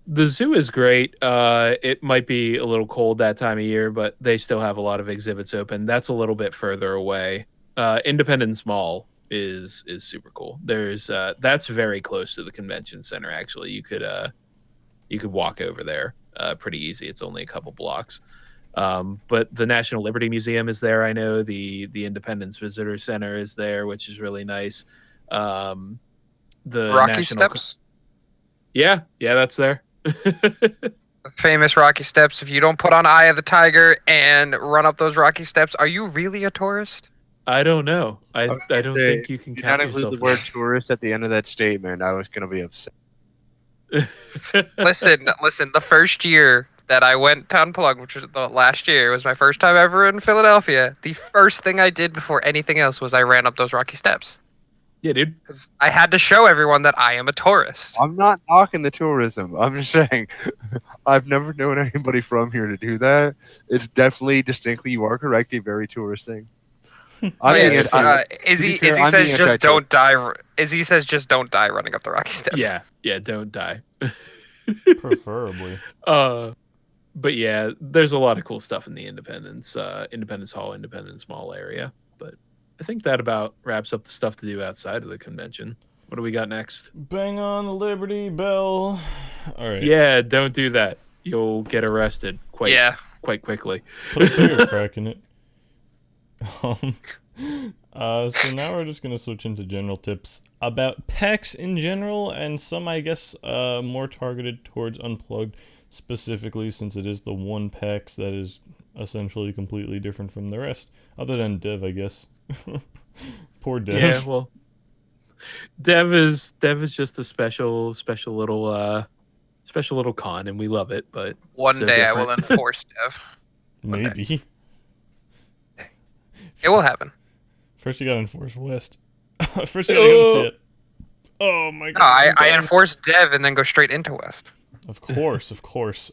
The zoo is great. It might be a little cold that time of year, but they still have a lot of exhibits open. That's a little bit further away. Independence Mall is super cool. There's that's very close to the convention center. Actually, you could walk over there pretty easy. It's only a couple blocks. But the National Liberty Museum is there. I know the Independence Visitor Center is there, which is really nice. The
Rocky Steps.
Yeah, that's there.
The famous Rocky Steps. If you don't put on Eye of the Tiger and run up those Rocky Steps, are you really a tourist?
I don't know. I don't think you can count yourself.
Not include the word tourist at the end of that statement, I was gonna be upset.
Listen. The first year that I went to Unplugged, which was the last year, was my first time ever in Philadelphia. The first thing I did before anything else was I ran up those Rocky Steps.
Yeah, dude.
Because I had to show everyone that I am a tourist.
I'm not knocking the tourism. I'm just saying, I've never known anybody from here to do that. It's definitely, distinctly, you are correct, a very tourist thing. I'm
Yeah,
being
just,
anti- to be
Izzy
fair, I'm
says
being
just
anti-tip.
don't die. Izzy says just don't die running up the rocky steps.
Yeah, don't die.
Preferably.
But yeah, there's a lot of cool stuff in the Independence Hall, Independence Mall area. But I think that about wraps up the stuff to do outside of the convention. What do we got next?
Bang on the Liberty Bell. All right.
Yeah, don't do that. You'll get arrested quite quickly.
Put a bigger crack in it. So now we're just gonna switch into general tips about PAX in general, and some, I guess, more targeted towards Unplugged specifically, since it is the one PAX that is essentially completely different from the rest, other than Dev, I guess. Poor Dev.
Yeah, well, Dev is just a special little con, and we love it. But
One
so
day
different.
I will enforce Dev.
Maybe.
It will happen.
First you gotta enforce West. First you gotta go see it. Oh my god.
No, I
I'm dying.
enforce Dev and then go straight into West.
Of course, of course.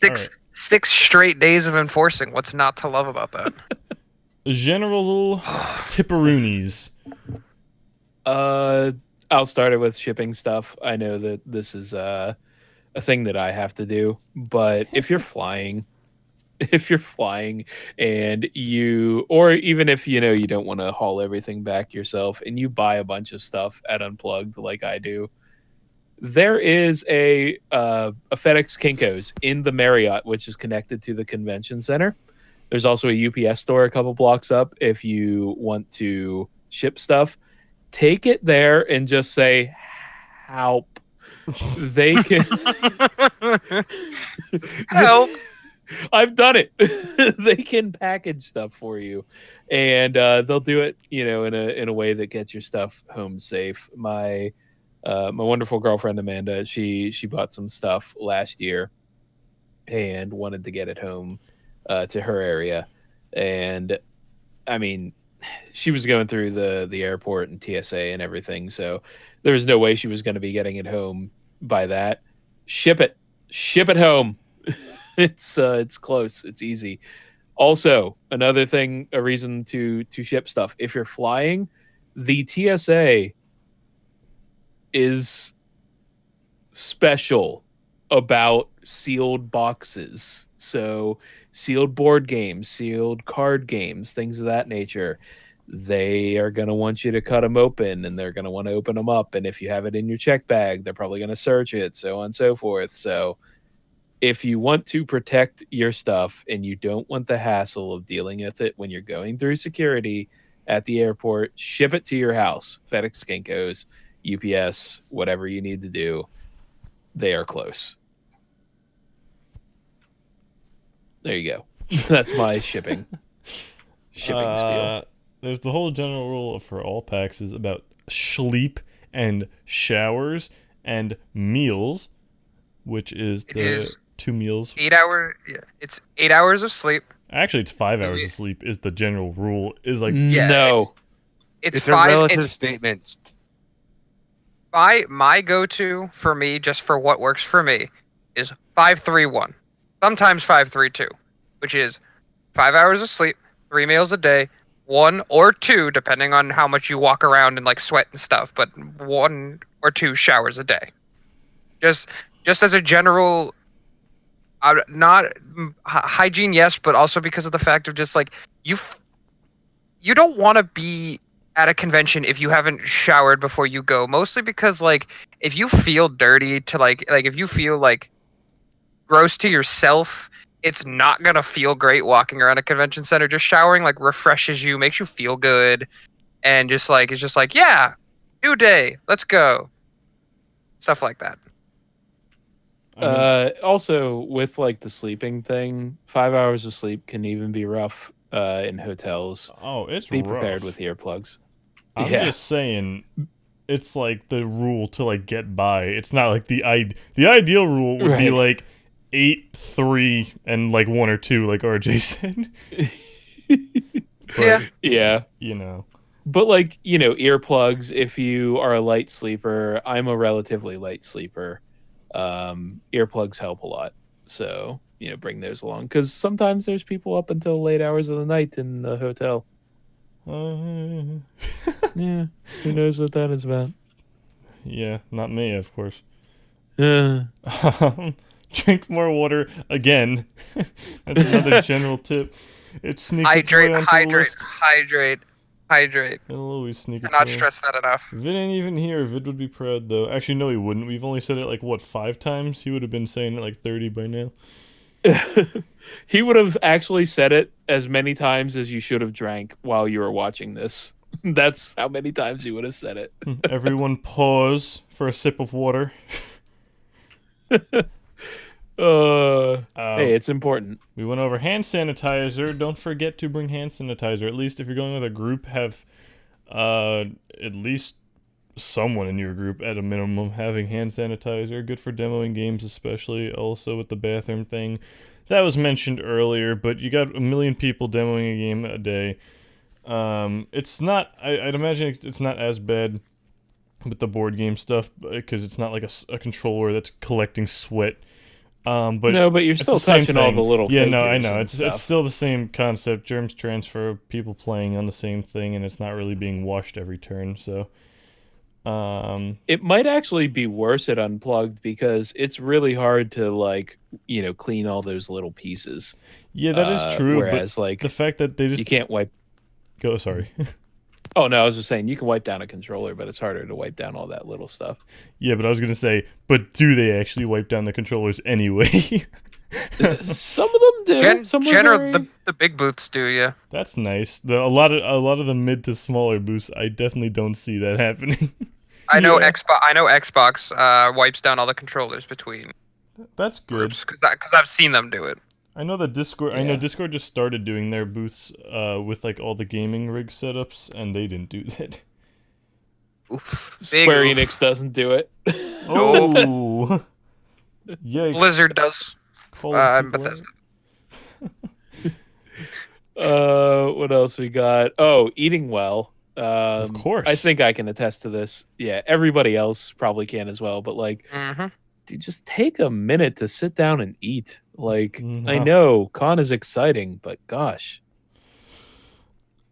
Six straight days of enforcing. What's not to love about that?
General tipperoonies.
I'll start it with shipping stuff. I know that this is a thing that I have to do, but if you're flying and or even if you don't want to haul everything back yourself and you buy a bunch of stuff at Unplugged like I do, there is a FedEx Kinko's in the Marriott, which is connected to the convention center. There's also a UPS store a couple blocks up if you want to ship stuff. Take it there and just say, help. They can
Help.
I've done it. They can package stuff for you, and they'll do it, in a way that gets your stuff home safe. My wonderful girlfriend Amanda, she bought some stuff last year, and wanted to get it home to her area, and I mean, she was going through the airport and TSA and everything, so there was no way she was going to be getting it home by that. Ship it home. It's close. It's easy. Also, another thing, a reason to ship stuff. If you're flying, the TSA is special about sealed boxes. So sealed board games, sealed card games, things of that nature. They are going to want you to cut them open, and they're going to want to open them up. And if you have it in your check bag, they're probably going to search it, so on and so forth. So if you want to protect your stuff and you don't want the hassle of dealing with it when you're going through security at the airport, ship it to your house. FedEx, Kinko's, UPS, whatever you need to do. They are close. There you go. That's my shipping spiel.
There's the whole general rule for all PAXs about sleep and showers and meals, which is the 2 meals.
8 hour. Yeah, it's 8 hours of sleep.
Actually, it's 5 hours of sleep is the general rule. Is like
No.
It's
a relative statement.
My go-to for me, just for what works for me, is 5-3-1. Sometimes 5-3-2, which is 5 hours of sleep, 3 meals a day, 1 or 2, depending on how much you walk around and like sweat and stuff, but 1 or 2 showers a day. Just as a general, not hygiene, yes, but also because of the fact of just like you don't want to be at a convention if you haven't showered before you go. Mostly because like if you feel dirty to like if you feel like gross to yourself, it's not gonna feel great walking around a convention center. Just showering like refreshes you, makes you feel good, and just like it's just like, yeah, new day, let's go. Stuff like that.
Also with like the sleeping thing, 5 hours of sleep can even be rough in hotels.
Oh, it's
Be
rough.
prepared with earplugs.
I'm just saying, it's like the rule to like get by. It's not like the ideal rule would be like 8, 3, and like 1 or 2, like RJ said. But,
yeah.
You know.
But like, earplugs, if you are a light sleeper, I'm a relatively light sleeper. Earplugs help a lot. So, bring those along. Because sometimes there's people up until late hours of the night in the hotel. Yeah, who knows what that is about?
Yeah, not me, of course.
Uh,
Drink more water again. That's another general tip. It sneaks its way
Hydrate,
onto the
hydrate,
list.
hydrate.
It'll always sneak its
Cannot
way.
stress that enough.
Vid ain't even here. Vid would be proud, though. Actually, no, he wouldn't. We've only said it, like, what, 5 times? He would have been saying it, like, 30 by now.
he would have actually said it as many times as you should have drank while you were watching this. That's how many times he would have said it.
Everyone pause for a sip of water.
Hey, it's important.
We went over hand sanitizer. Don't forget to bring hand sanitizer. At least if you're going with a group, have at least someone in your group at a minimum having hand sanitizer. Good for demoing games, especially. Also with the bathroom thing. That was mentioned earlier, but you got a million people demoing a game a day. It's not, I'd imagine it's not as bad with the board game stuff, because it's not like a controller that's collecting sweat. But
no, but you're still touching all the little
yeah, no, I
figures
know.
and
It's
stuff.
still the same concept. Germs transfer, people playing on the same thing, and it's not really being washed every turn, so...
It might actually be worse at Unplugged because it's really hard to, like, you know, clean all those little pieces.
Yeah, that is true,
whereas,
but
like,
the fact that they just...
you can't wipe...
Go, sorry.
Oh, no, I was just saying, you can wipe down a controller, but it's harder to wipe down all that little stuff.
Yeah, but I was going to say, but do they actually wipe down the controllers anyway?
Some of them do. Some are very...
the big booths do, yeah.
That's nice. A lot of the mid to smaller booths, I definitely don't see that happening.
I know
Yeah.
Xbox wipes down all the controllers between
That's good.
groups because I've seen them do it.
I know that Discord. I know
Yeah.
Discord just started doing their booths with like all the gaming rig setups, and they didn't do that.
Oof.
Square
Big oof.
Enix doesn't do it.
Oh, yikes!
Blizzard does.
Calling people
Bethesda.
What else we got? Oh, eating well.
Of course.
I think I can attest to this. Yeah, everybody else probably can as well. But like,
Mm-hmm.
dude, just take a minute to sit down and eat. Like, I
No.
know con is exciting, but gosh,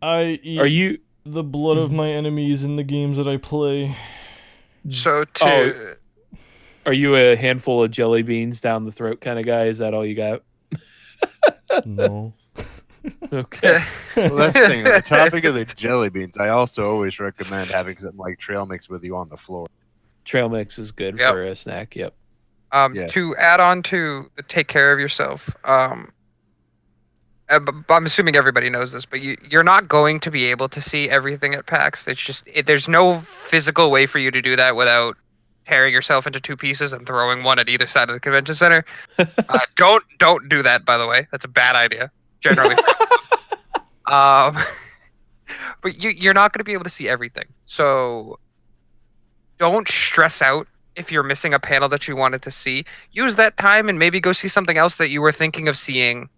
I eat
are you?
the blood of my enemies in the games that I play.
So
Oh. Are you a handful of jelly beans down the throat kind of guy? Is that all you got?
No.
Okay.
Well, that's the thing. On the topic of the jelly beans, I also always recommend having something like trail mix with you on the floor.
Trail mix is good
Yep.
for a snack. Yep.
Yeah.
To add on to the take care of yourself, I'm assuming everybody knows this, but you're not going to be able to see everything at PAX. It's just there's no physical way for you to do that without tearing yourself into 2 pieces and throwing one at either side of the convention center. Don't do that, by the way. That's a bad idea, generally. But you're not going to be able to see everything. So don't stress out if you're missing a panel that you wanted to see. Use that time and maybe go see something else that you were thinking of seeing.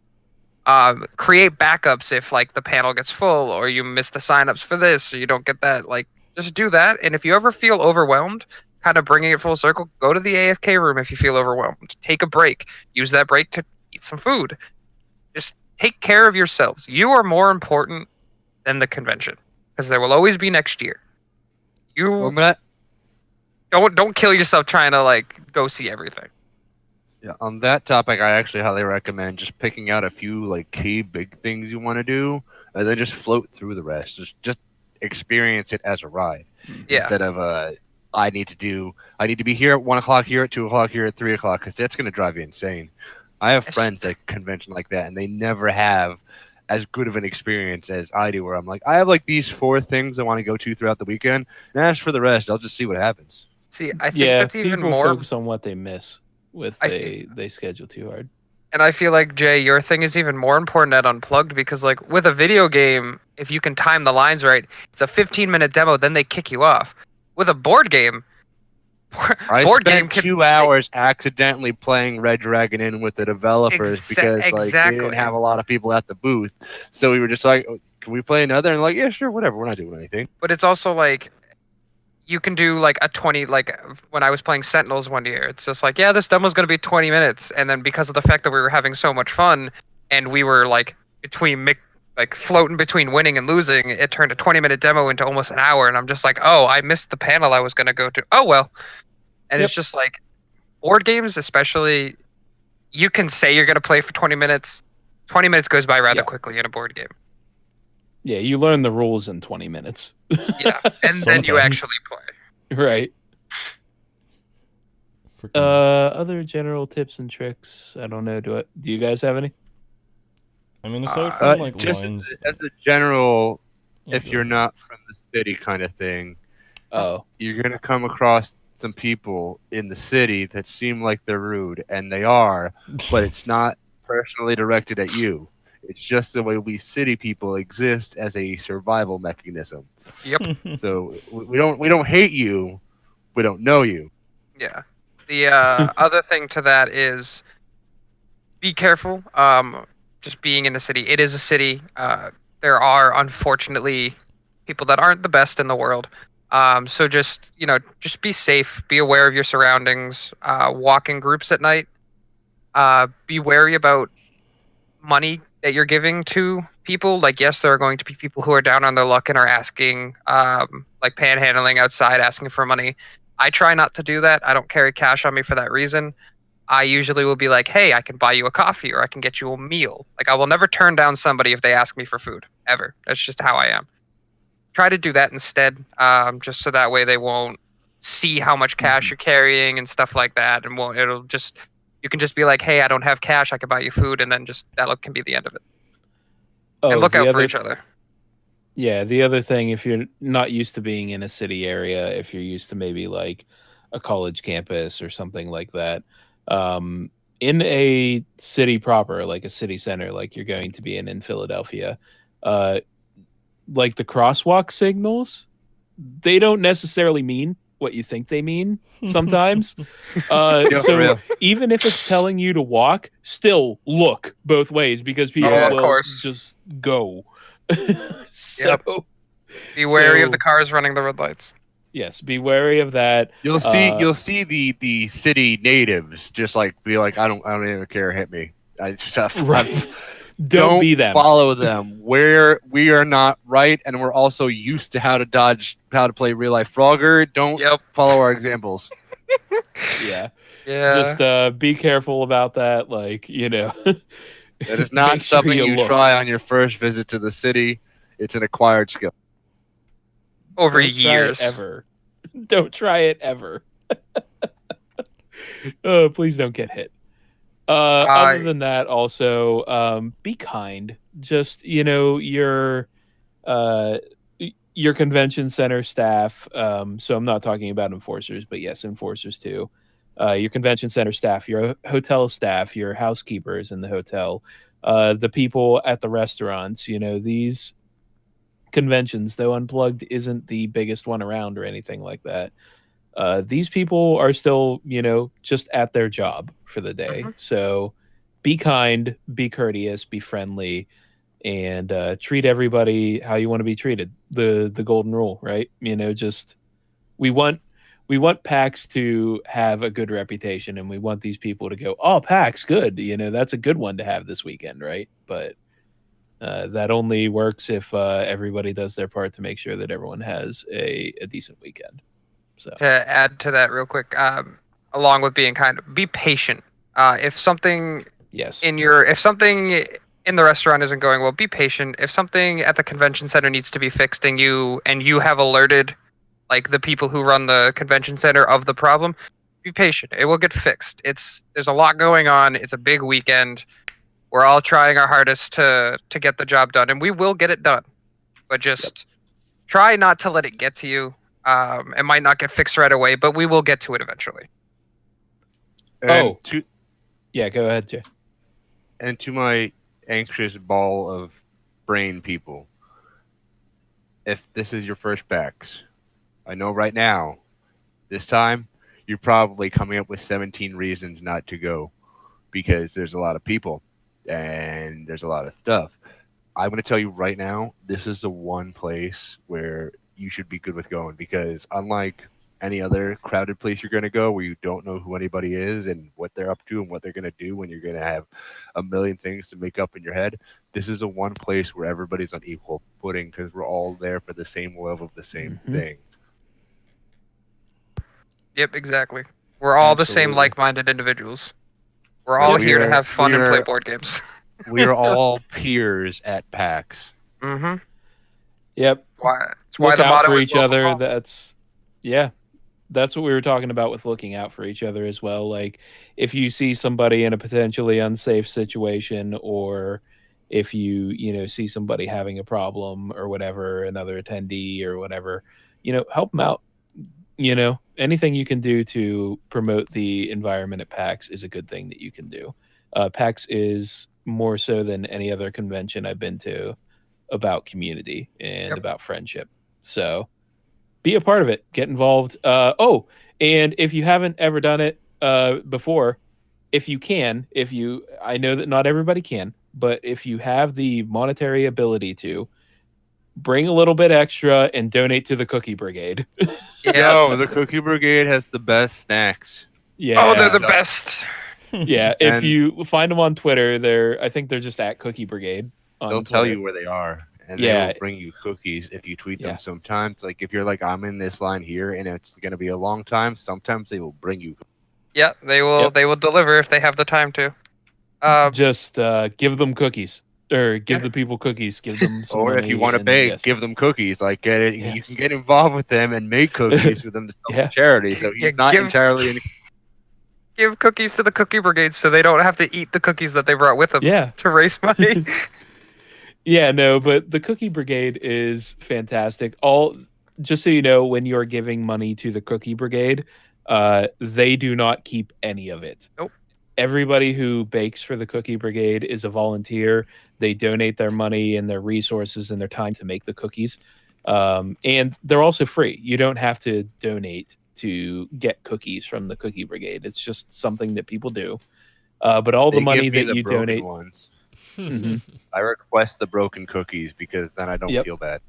Create backups if like the panel gets full or you miss the signups for this or you don't get that. Like, just do that. And if you ever feel overwhelmed, kind of bringing it full circle, go to the AFK room if you feel overwhelmed. Take a break. Use that break to eat some food. Just take care of yourselves. You are more important than the convention because there will always be next year. You don't kill yourself trying to like go see everything.
Yeah, on that topic, I actually highly recommend just picking out a few like key big things you want to do, and then just float through the rest. Just experience it as a ride, instead of I need to be here at 1 o'clock, here at 2 o'clock, here at 3 o'clock, because that's gonna drive you insane. I have friends at convention like that, and they never have as good of an experience as I do, where I'm like, I have like these 4 things I want to go to throughout the weekend, and as for the rest, I'll just see what happens.
See, I think that's even
people
more.
focus on what they miss with they schedule too hard.
And I feel like, Jay, your thing is even more important at Unplugged because, like, with a video game, if you can time the lines right, it's a 15-minute demo, then they kick you off. With a board game,
I spent 2 hours accidentally playing Red Dragon in with the developers because like they didn't have a lot of people at the booth. So we were just like, can we play another? And like, yeah, sure, whatever. We're not doing anything.
But it's also like, you can do like a 20, like when I was playing Sentinels one year, it's just like, yeah, this demo's going to be 20 minutes. And then because of the fact that we were having so much fun and we were like between like floating between winning and losing, it turned a 20-minute demo into almost an hour, and I'm just like, oh, I missed the panel I was going to go to. Oh well. And
Yep.
it's just like board games, especially, you can say you're going to play for 20 minutes. 20 minutes goes by rather
Yeah.
quickly in a board game.
Yeah, you learn the rules in 20 minutes.
Yeah, and then you
Sometimes.
actually play.
Right.
Freaking-
Other general tips and tricks. I don't know. Do you guys have any?
I mean, aside from like
just
lines,
as a general,
yeah,
if
go
you're
ahead.
not from the city kind of thing,
Oh,
you're gonna come across some people in the city that seem like they're rude, and they are, but it's not personally directed at you. It's just the way we city people exist as a survival mechanism.
Yep.
So we don't hate you, we don't know you.
Yeah. The other thing to that is be careful. Just being in a city, it is a city. There are unfortunately people that aren't the best in the world. So just be safe. Be aware of your surroundings. Walk in groups at night. Be wary about money that you're giving to people. Like, yes, there are going to be people who are down on their luck and are asking, like panhandling outside, asking for money. I try not to do that. I don't carry cash on me for that reason. I usually will be like, hey, I can buy you a coffee or I can get you a meal. Like, I will never turn down somebody if they ask me for food, ever. That's just how I am. Try to do that instead, just so that way they won't see how much cash you're carrying and stuff like that, and you can just be like, hey, I don't have cash, I can buy you food, and then just can be the end of it. And look
the
out for
other
each other.
Yeah, the other thing, if you're not used to being in a city area, if you're used to maybe like a college campus or something like that, in a city proper, like a city center, like you're going to be in Philadelphia, like the crosswalk signals, they don't necessarily mean what you think they mean sometimes.
Yeah, for
So
real.
even if it's telling you to walk, still look both ways because people
of
will
course.
just go. So
Be wary of
so-
the cars running the red lights.
yes, be wary of that.
You'll see the city natives just like be like, I don't even care, hit me.
Right. Don't be them.
Follow them. We are not right, and we're also used to how to play real life Frogger. Don't
Yep.
follow our examples.
Yeah.
Yeah.
Just be careful about that. Like,
That is not
make sure
something you
look.
try on your first visit to the city. It's an acquired skill.
Over
Don't try it
years.
ever. Don't try it ever. Please don't get hit. Other than that, also, be kind. Just your convention center staff. So I'm not talking about enforcers, but yes, enforcers too. Your convention center staff, your hotel staff, your housekeepers in the hotel, the people at the restaurants. These conventions, though Unplugged isn't the biggest one around or anything like that, these people are still, just at their job for the day. So be kind, be courteous, be friendly, and treat everybody how you want to be treated. The golden rule, right? Just we want PAX to have a good reputation, and we want these people to go, oh, PAX, good. That's a good one to have this weekend, right? But that only works if everybody does their part to make sure that everyone has a decent weekend. So
To add to that real quick, along with being kind, be patient. If something
yes,
if something in the restaurant isn't going well, be patient. If something at the convention center needs to be fixed and you have alerted like the people who run the convention center of the problem, be patient. It will get fixed. There's a lot going on. It's a big weekend. We're all trying our hardest to get the job done, and we will get it done. But just try not to let it get to you. It might not get fixed right away, but we will get to it eventually.
And
yeah, go ahead, Jay.
And to my anxious ball of brain people, if this is your first PAX, I know right now, this time, you're probably coming up with 17 reasons not to go because there's a lot of people and there's a lot of stuff. I'm going to tell you right now, this is the one place where you should be good with going because unlike any other crowded place you're going to go where you don't know who anybody is and what they're up to and what they're going to do when you're going to have a million things to make up in your head. This is a one place where everybody's on equal footing because we're all there for the same love of the same thing.
Yep, exactly. We're all the same
Absolutely.
like-minded individuals. We're all here to have fun and play board games.
We are all peers at PAX.
Mm-hmm.
Yep.
It's why
Look
the
out
motto
for
is
each
welcome
other.
home.
That's what we were talking about with looking out for each other as well. Like if you see somebody in a potentially unsafe situation, or if you see somebody having a problem or whatever, another attendee or whatever, help them out. Anything you can do to promote the environment at PAX is a good thing that you can do. PAX is more so than any other convention I've been to about community and about friendship. So be a part of it. Get involved. And if you haven't ever done it before, if you can, I know that not everybody can, but if you have the monetary ability to, bring a little bit extra and donate to the Cookie Brigade.
Yo, the Cookie Brigade has the best snacks.
Yeah.
Oh, they're the best.
Yeah, if you find them on Twitter, I think they're just at Cookie Brigade.
They'll tell you where they are, and they will bring you cookies if you tweet them. Sometimes, like if you're like, I'm in this line here, and it's going to be a long time. Sometimes they will bring you.
Yeah, they will. They will deliver if they have the time to.
Just give them cookies, or give the people cookies. Give them some
or
money
if you want to bake, give them cookies. Like get it. You can get involved with them and make cookies for them to sell to charity. So he's not entirely.
Give cookies to the Cookie Brigade so they don't have to eat the cookies that they brought with them. To raise money.
But the Cookie Brigade is fantastic. Just so you know, when you're giving money to the Cookie Brigade, they do not keep any of it.
Nope.
Everybody who bakes for the Cookie Brigade is a volunteer. They donate their money and their resources and their time to make the cookies. And they're also free. You don't have to donate to get cookies from the Cookie Brigade. It's just something that people do. But all the money that you donate...
Ones. I request the broken cookies because then I don't feel bad.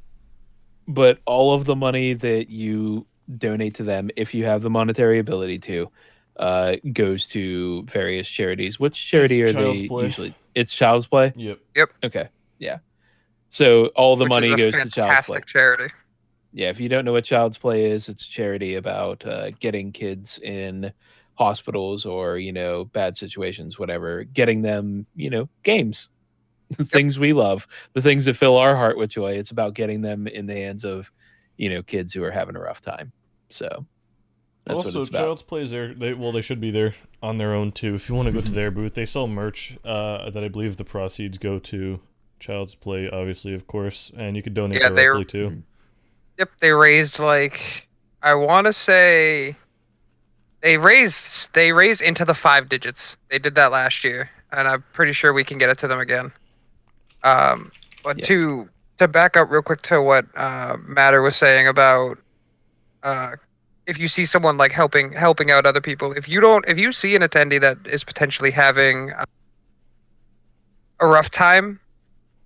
But all of the money that you donate to them, if you have the monetary ability to, goes to various charities. Which charity are they usually? It's Child's Play?
Yep.
Okay. Yeah. So all the money goes to Child's Play.
Fantastic charity.
Yeah, if you don't know what Child's Play is, it's a charity about getting kids in hospitals or, bad situations, whatever, getting them, games, things we love, the things that fill our heart with joy. It's about getting them in the hands of, kids who are having a rough time. So that's
also,
what it's about.
Child's Play is there. They should be there on their own too. If you want to go to their booth, they sell merch that I believe the proceeds go to Child's Play, obviously, of course, and you could donate directly too.
Yep, they raised I want to say they raised into the 5 digits. They did that last year, and I'm pretty sure we can get it to them again. But to back up real quick to what Matter was saying about if you see someone helping out other people, if you see an attendee that is potentially having a rough time,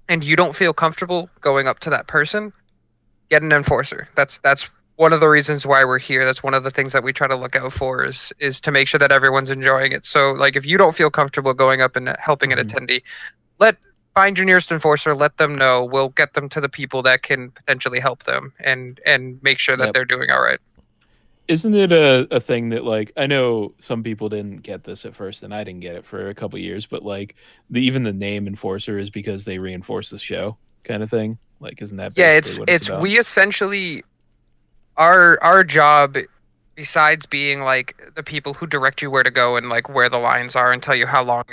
and you don't feel comfortable going up to that person, get an enforcer. That's one of the reasons why we're here. That's one of the things that we try to look out for is to make sure that everyone's enjoying it. So if you don't feel comfortable going up and helping an attendee, find your nearest enforcer, let them know. We'll get them to the people that can potentially help them and make sure that they're doing all right.
Isn't it a thing that I know some people didn't get this at first, and I didn't get it for a couple years, but even the name enforcer is because they reinforce the show kind of thing. Isn't that basically what it's about?
We essentially our job, besides being the people who direct you where to go and where the lines are and tell you how long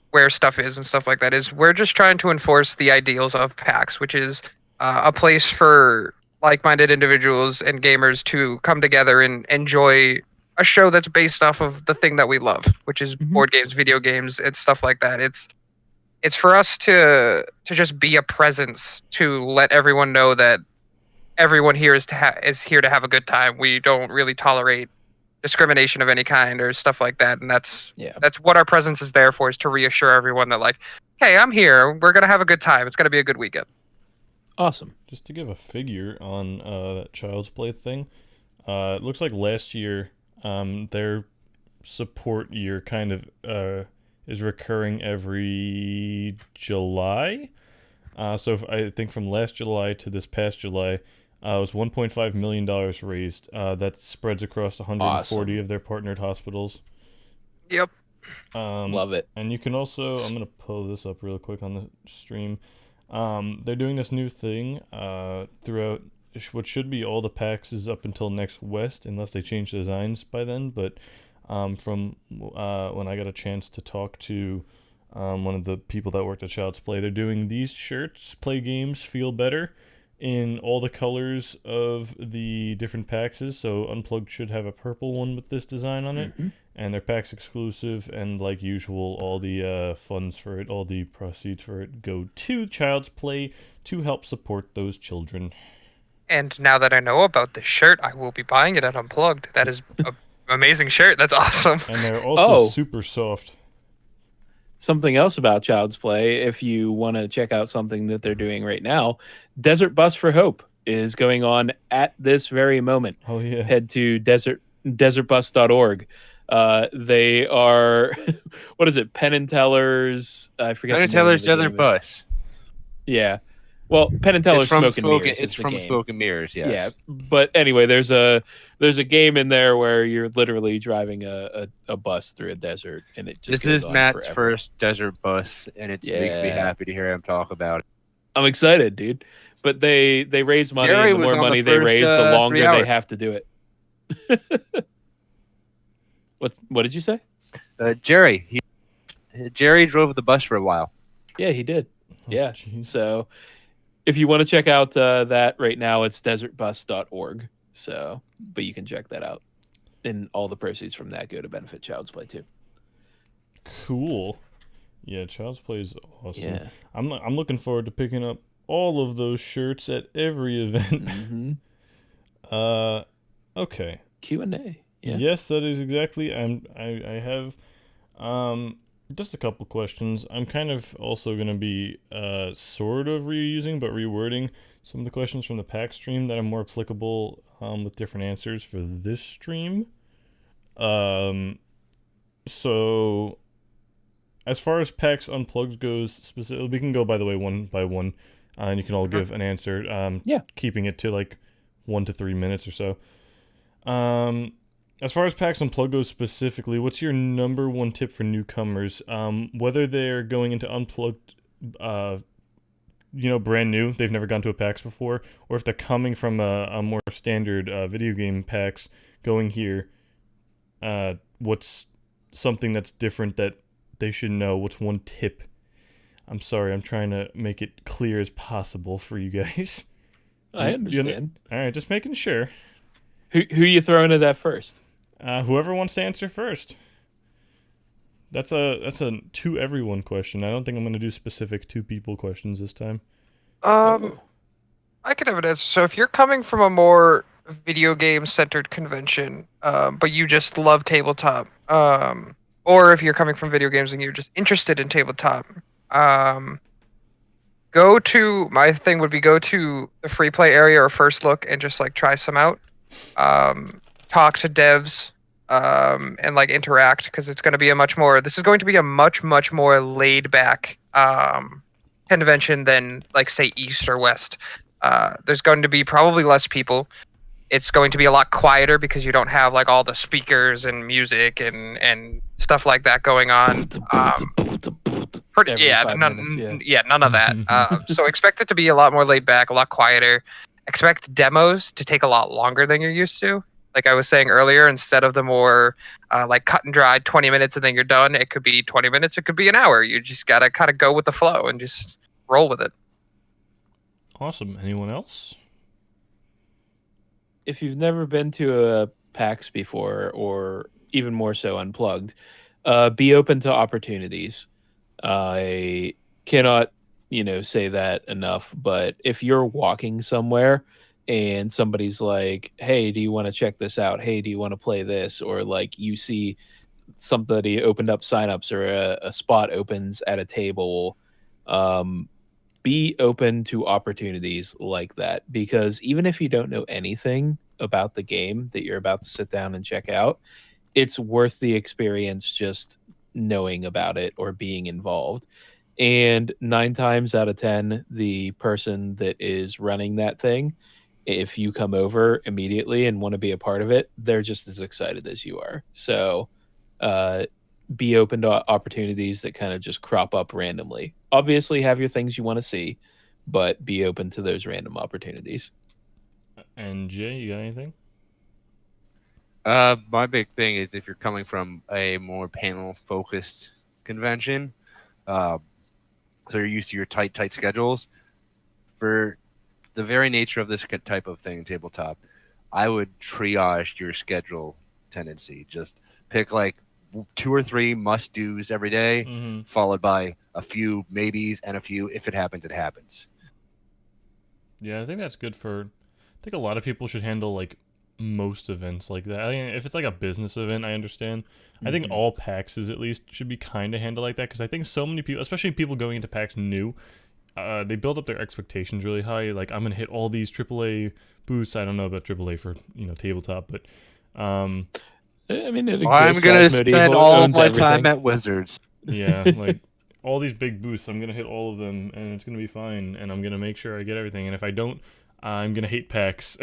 where stuff is and stuff like that, is we're just trying to enforce the ideals of PAX, which is a place for like-minded individuals and gamers to come together and enjoy a show that's based off of the thing that we love, which is board games, video games, and stuff like that. It's for us to just be a presence to let everyone know that everyone here is here to have a good time. We don't really tolerate discrimination of any kind or stuff like that, and that's what our presence is there for, is to reassure everyone that hey, I'm here. We're gonna have a good time. It's gonna be a good weekend.
Awesome.
Just to give a figure on that Child's Play thing, It looks like last year, their support year kind of is recurring every July. So I think from last July to this past July, it was $1.5 million raised. That spreads across 140 of their partnered hospitals.
Yep.
Love it.
And you can also, I'm going to pull this up real quick on the stream. They're doing this new thing throughout what should be all the PAXs up until next West, unless they change designs by then. But from when I got a chance to talk to one of the people that worked at Child's Play, they're doing these shirts, Play Games, Feel Better, in all the colors of the different PAXs. So Unplugged should have a purple one with this design on it. And they're PAX exclusive, and like usual, all the funds for it, all the proceeds for it go to Child's Play to help support those children.
And now that I know about this shirt, I will be buying it at Unplugged. That is an amazing shirt. That's awesome.
And they're also super soft.
Something else about Child's Play, if you want to check out something that they're doing right now, Desert Bus for Hope is going on at this very moment.
Oh, yeah.
Head to desertbus.org. They are, what is it? Penn and Teller's. I forget.
Penn and Teller's Desert Bus.
Yeah. Well, Penn and Teller's Smoke and Mirrors.
It's from Smoke and Mirrors, yes.
Yeah, but anyway, there's a game in there where you're literally driving a bus through a desert, and it just.
This is Matt's first desert bus, and it makes me happy to hear him talk about it.
I'm excited, dude. But they raise money. And the more money they raise, the longer they have to do it. What did you say?
Jerry drove the bus for a while.
Yeah, he did. Yeah.
Geez.
So if you want to check out that right now, it's desertbus.org. So, but you can check that out. And all the proceeds from that go to benefit Child's Play too.
Cool. Yeah, Child's Play is awesome.
Yeah.
I'm looking forward to picking up all of those shirts at every event. Okay.
Q&A. Yeah.
Yes, that is exactly. I have just a couple questions. I'm kind of also going to be sort of reusing but rewording some of the questions from the PAX stream that are more applicable with different answers for this stream. So as far as PAX Unplugged goes, specifically, we can go, by the way, one by one, and you can all give an answer. Keeping it to like 1 to 3 minutes or so. As far as PAX Unplugged goes specifically, what's your number one tip for newcomers? Whether they're going into Unplugged, brand new, they've never gone to a PAX before, or if they're coming from a more standard video game PAX, going here, what's something that's different that they should know? What's one tip? I'm sorry, I'm trying to make it clear as possible for you guys.
I understand.
All right, just making sure.
Who you throwing at that first?
Whoever wants to answer first. That's a to everyone question. I don't think I'm going to do specific to people questions this time.
I could have an answer. So if you're coming from a more video game centered convention, but you just love tabletop, or if you're coming from video games and you're just interested in tabletop, go to the free play area or first look and just like try some out. Talk to devs and like interact, because it's going to be this is going to be a much more laid back convention than like say East or West. There's going to be probably less people. It's going to be a lot quieter because you don't have like all the speakers and music and stuff like that going on. None of that. So expect it to be a lot more laid back, a lot quieter. Expect demos to take a lot longer than you're used to. Like I was saying earlier, instead of the more like cut and dried 20 minutes and then you're done, it could be 20 minutes, it could be an hour. You just got to kind of go with the flow and just roll with it.
Awesome. Anyone else?
If you've never been to a PAX before, or even more so Unplugged, be open to opportunities. I cannot say that enough, but if you're walking somewhere and somebody's like, hey, do you want to check this out? Hey, do you want to play this? Or like you see somebody opened up signups, or a spot opens at a table, be open to opportunities like that, because even if you don't know anything about the game that you're about to sit down and check out, it's worth the experience just knowing about it or being involved. And 9 times out of 10, the person that is running that thing, if you come over immediately and want to be a part of it, they're just as excited as you are. So be open to opportunities that kind of just crop up randomly. Obviously, have your things you want to see, but be open to those random opportunities.
And Jay, you got anything?
My big thing is if you're coming from a more panel-focused convention, so you're used to your tight schedules. For the very nature of this type of thing, tabletop, I would triage your schedule tendency. Just pick like 2 or 3 must-dos every day, followed by a few maybes and a few if it happens, it happens.
Yeah, I think that's good for... I think a lot of people should handle like most events like that. I mean, if it's like a business event, I understand. I think all PAXs at least should be kind of handled like that, because I think so many people, especially people going into PAX new, they build up their expectations really high. Like, I'm gonna hit all these AAA booths. I don't know about AAA for tabletop, but
I mean, it exists.
I'm gonna spend all my time at Wizards.
Yeah, like all these big booths, I'm gonna hit all of them, and it's gonna be fine. And I'm gonna make sure I get everything. And if I don't, I'm gonna hate PAX.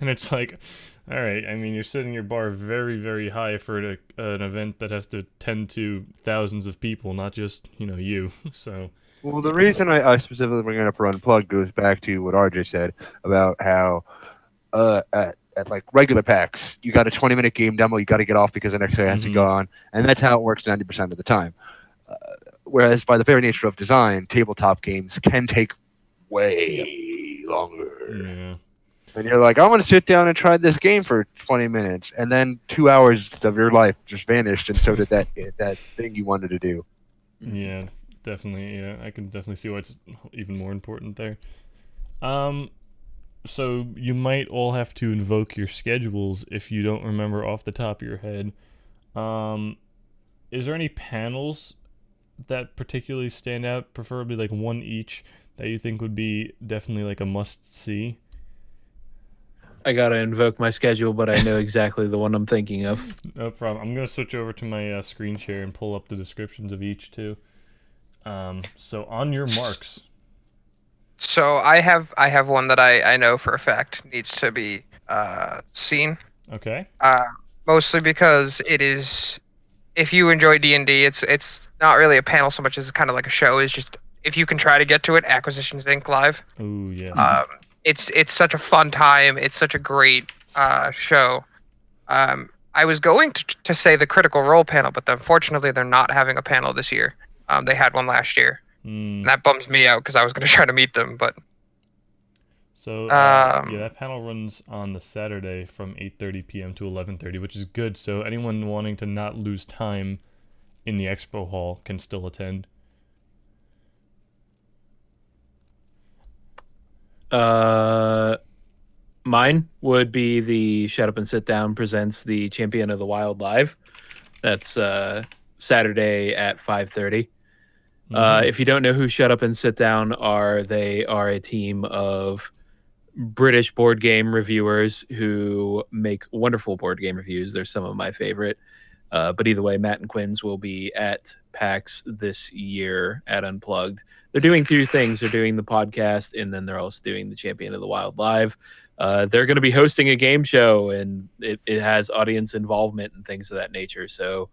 And it's like, all right. I mean, you're setting your bar very, very high for an event that has to tend to thousands of people, not just you. So.
Well, the reason I specifically bring it up for Unplugged goes back to what RJ said about how at like regular PAX, you got a 20-minute game demo, you got to get off because the next guy has to go on, and that's how it works 90% of the time. Whereas by the very nature of design, tabletop games can take way longer.
Yeah.
And you're like, I'm going to sit down and try this game for 20 minutes, and then 2 hours of your life just vanished, and so did that thing you wanted to do.
Yeah. Definitely, yeah. I can definitely see why it's even more important there. So you might all have to invoke your schedules if you don't remember off the top of your head. Is there any panels that particularly stand out, preferably like one each, that you think would be definitely like a must-see?
I gotta invoke my schedule, but I know exactly the one I'm thinking of.
No problem. I'm gonna switch over to my screen share and pull up the descriptions of each too. So on your marks.
So I have one that I know for a fact needs to be seen.
Okay.
Mostly because it is, if you enjoy D&D, it's not really a panel so much as kind of like a show. It's just, if you can try to get to it, Acquisitions Inc. Live.
Ooh, yeah.
It's such a fun time. It's such a great show. I was going to say the Critical Role panel, but unfortunately they're not having a panel this year. They had one last year. And that bums me out because I was going to try to meet them, but...
So, yeah, that panel runs on the Saturday from 8:30 p.m. to 11:30, which is good. So anyone wanting to not lose time in the expo hall can still attend.
Mine would be the Shut Up and Sit Down presents the Champion of the Wild Live. That's Saturday at 5:30. If you don't know who Shut Up and Sit Down are, they are a team of British board game reviewers who make wonderful board game reviews. They're some of my favorite. But either way, Matt and Quinn's will be at PAX this year at Unplugged. They're doing 2 things. They're doing the podcast, and then they're also doing the Champion of the Wild Live. They're going to be hosting a game show, and it has audience involvement and things of that nature. So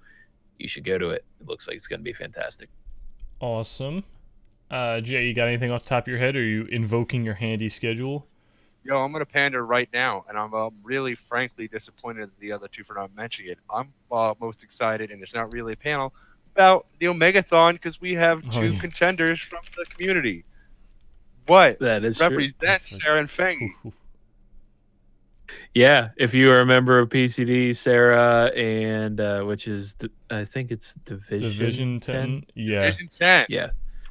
you should go to it. It looks like it's going to be fantastic.
Awesome. Jay, you got anything off the top of your head? Or are you invoking your handy schedule?
Yo, I'm going to pander right now, and I'm really, frankly, disappointed that the other 2 for not mentioning it. I'm most excited, and it's not really a panel, about the Omegathon, because we have 2 contenders from the community. What?
That is
represent Sarah and Fangy.
Yeah, if you are a member of PCD, Sarah, and which is, I think it's Division 10.
Yeah.
Division 10.
Yeah.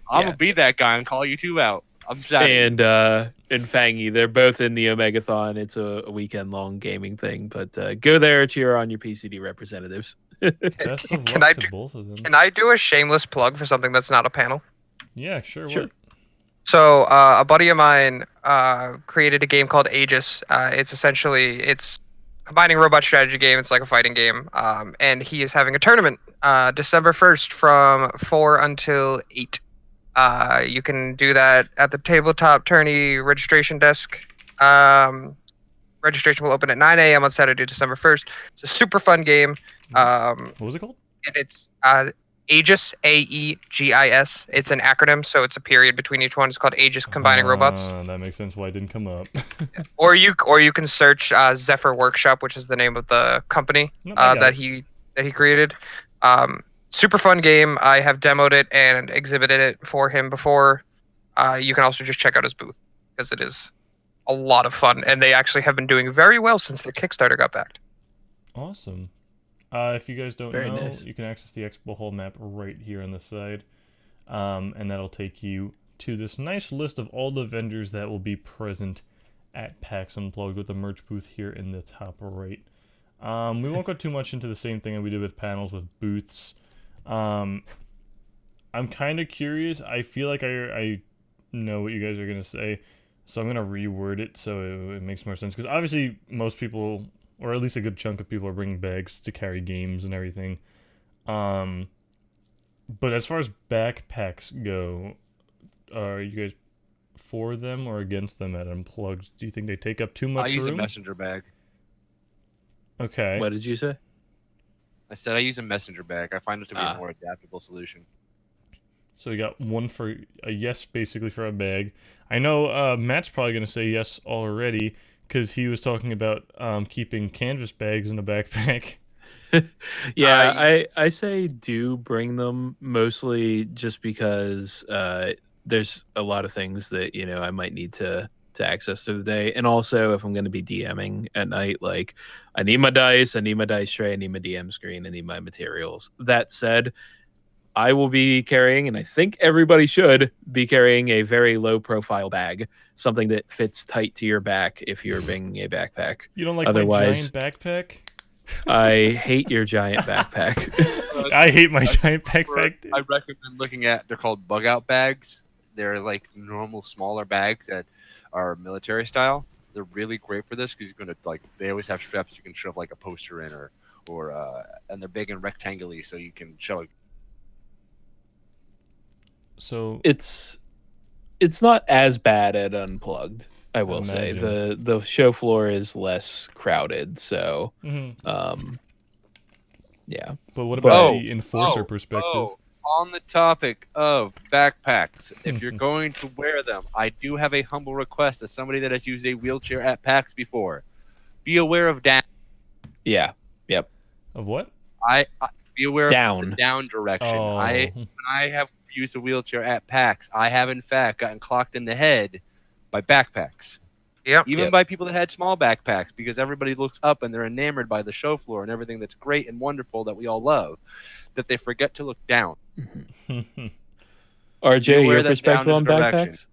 I'm going to be that guy and call you 2 out. I'm sorry.
And Fangy, they're both in the Omegathon. It's a weekend-long gaming thing, but go there, cheer on your PCD representatives.
Best of luck to both of them.
Can I do a shameless plug for something that's not a panel?
Yeah, sure.
Sure.
What?
So a buddy of mine created a game called Aegis. It's combining robot strategy game. It's like a fighting game. And he is having a tournament December 1st from 4 until 8. You can do that at the tabletop tourney registration desk. Registration will open at 9 a.m. on Saturday, December 1st. It's a super fun game.
What was it called?
And it's Aegis, Aegis. It's an acronym, so it's a period between each one. It's called Aegis Combining Robots.
That makes sense why it didn't come up.
Or you can search Zephyr Workshop, which is the name of the company that he created. Super fun game. I have demoed it and exhibited it for him before. You can also just check out his booth because it is a lot of fun, and they actually have been doing very well since their Kickstarter got backed.
Awesome. If you guys don't know,
nice.
you can access the Expo Hall map right here on the side, and that'll take you to this nice list of all the vendors that will be present at PAX Unplugged with the merch booth here in the top right. We won't go too much into the same thing that we did with panels with booths. I'm kind of curious. I feel like I know what you guys are going to say, so I'm going to reword it so it makes more sense. Because obviously most people, or at least a good chunk of people, are bringing bags to carry games and everything. But as far as backpacks go, are you guys for them or against them at Unplugged? Do you think they take up too much room?
I use a messenger bag.
Okay.
What did you say?
I said I use a messenger bag. I find it to be a more adaptable solution.
So we got one for a yes, basically, for a bag. I know Matt's probably going to say yes already because he was talking about keeping canvas bags in a backpack.
Yeah, I say do bring them, mostly just because there's a lot of things that I might need to access through the day, and also if I'm going to be DMing at night, like I need my dice, I need my dice tray, I need my DM screen, I need my materials. That said, I will be carrying, and I think everybody should be carrying, a very low profile bag, something that fits tight to your back if you're bringing a backpack.
You don't like
Otherwise,
my giant backpack?
I hate your giant backpack.
I hate my giant backpack.
I recommend looking at, they're called bug out bags. They're like normal smaller bags that are military style. They're really great for this because you're gonna they always have straps you can shove like a poster in, or and they're big and rectangular, so you can shove.
So
it's not as bad at Unplugged, I will say. The show floor is less crowded, so yeah.
But what about the enforcer perspective?
On the topic of backpacks, if you're going to wear them, I do have a humble request as somebody that has used a wheelchair at PAX before. Be aware of down.
Yeah. Yep.
Of what?
I be aware
down.
of the down direction.
Oh.
When I have used a wheelchair at PAX, I have in fact gotten clocked in the head by backpacks.
Yep.
Even by people that had small backpacks, because everybody looks up and they're enamored by the show floor and everything that's great and wonderful that we all love, that they forget to look down.
RJ, your perspective on backpacks?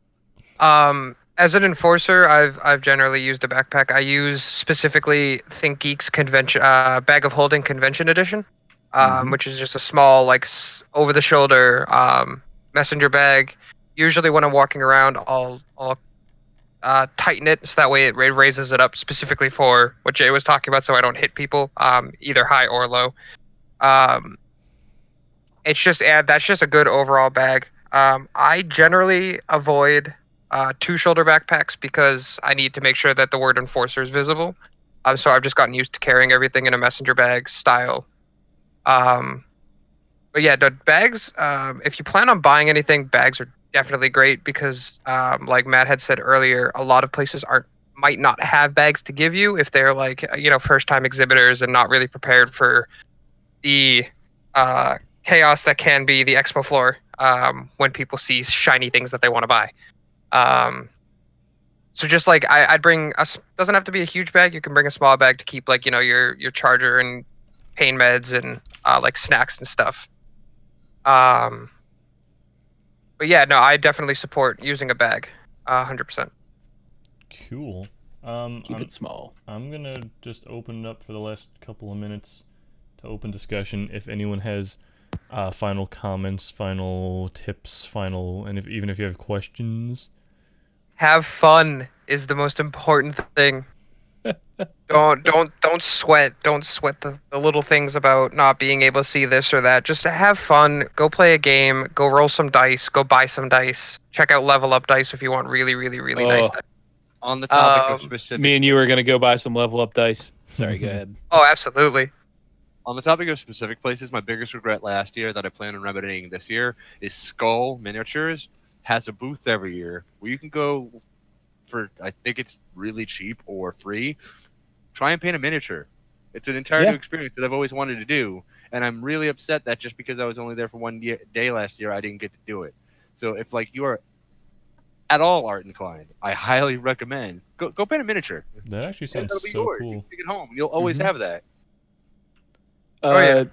As an enforcer, I've generally used a backpack. I use specifically Think Geek's convention bag of holding convention edition, which is just a small, like, over the shoulder messenger bag. Usually when I'm walking around, I'll tighten it so that way it raises it up specifically for what Jay was talking about, so I don't hit people either high or low. It's just that's just a good overall bag. I generally avoid two-shoulder backpacks because I need to make sure that the word enforcer is visible. So I've just gotten used to carrying everything in a messenger bag style. But yeah, the bags, if you plan on buying anything, bags are definitely great because, like Matt had said earlier, a lot of places might not have bags to give you if they're like, first-time exhibitors and not really prepared for the chaos that can be the expo floor when people see shiny things that they want to buy. So just like I'd bring doesn't have to be a huge bag. You can bring a small bag to keep like your charger and pain meds and like snacks and stuff. But yeah, no, I definitely support using a bag, 100%.
Cool.
Keep it small.
I'm gonna just open it up for the last couple of minutes to open discussion. If anyone has Final comments, final tips, and even if you have questions.
Have fun is the most important thing. Don't sweat. Don't sweat the little things about not being able to see this or that. Just have fun. Go play a game. Go roll some dice. Go buy some dice. Check out Level Up Dice if you want really, really, really nice dice.
On the topic of
Um,
specific,
Me and you are gonna go buy some level up dice. Sorry, go ahead.
Oh, absolutely.
on the topic of specific places, my biggest regret last year that I plan on remedying this year is Skull Miniatures has a booth every year where you can go for, I think it's really cheap or free. Try and paint a miniature. It's an entire new experience that I've always wanted to do, and I'm really upset that just because I was only there for one day last year, I didn't get to do it. So if like you are at all art inclined, I highly recommend go paint a miniature.
That actually
And
sounds
that'll be
so
yours. You
cool.
can take it home. You'll always have that.
Yeah.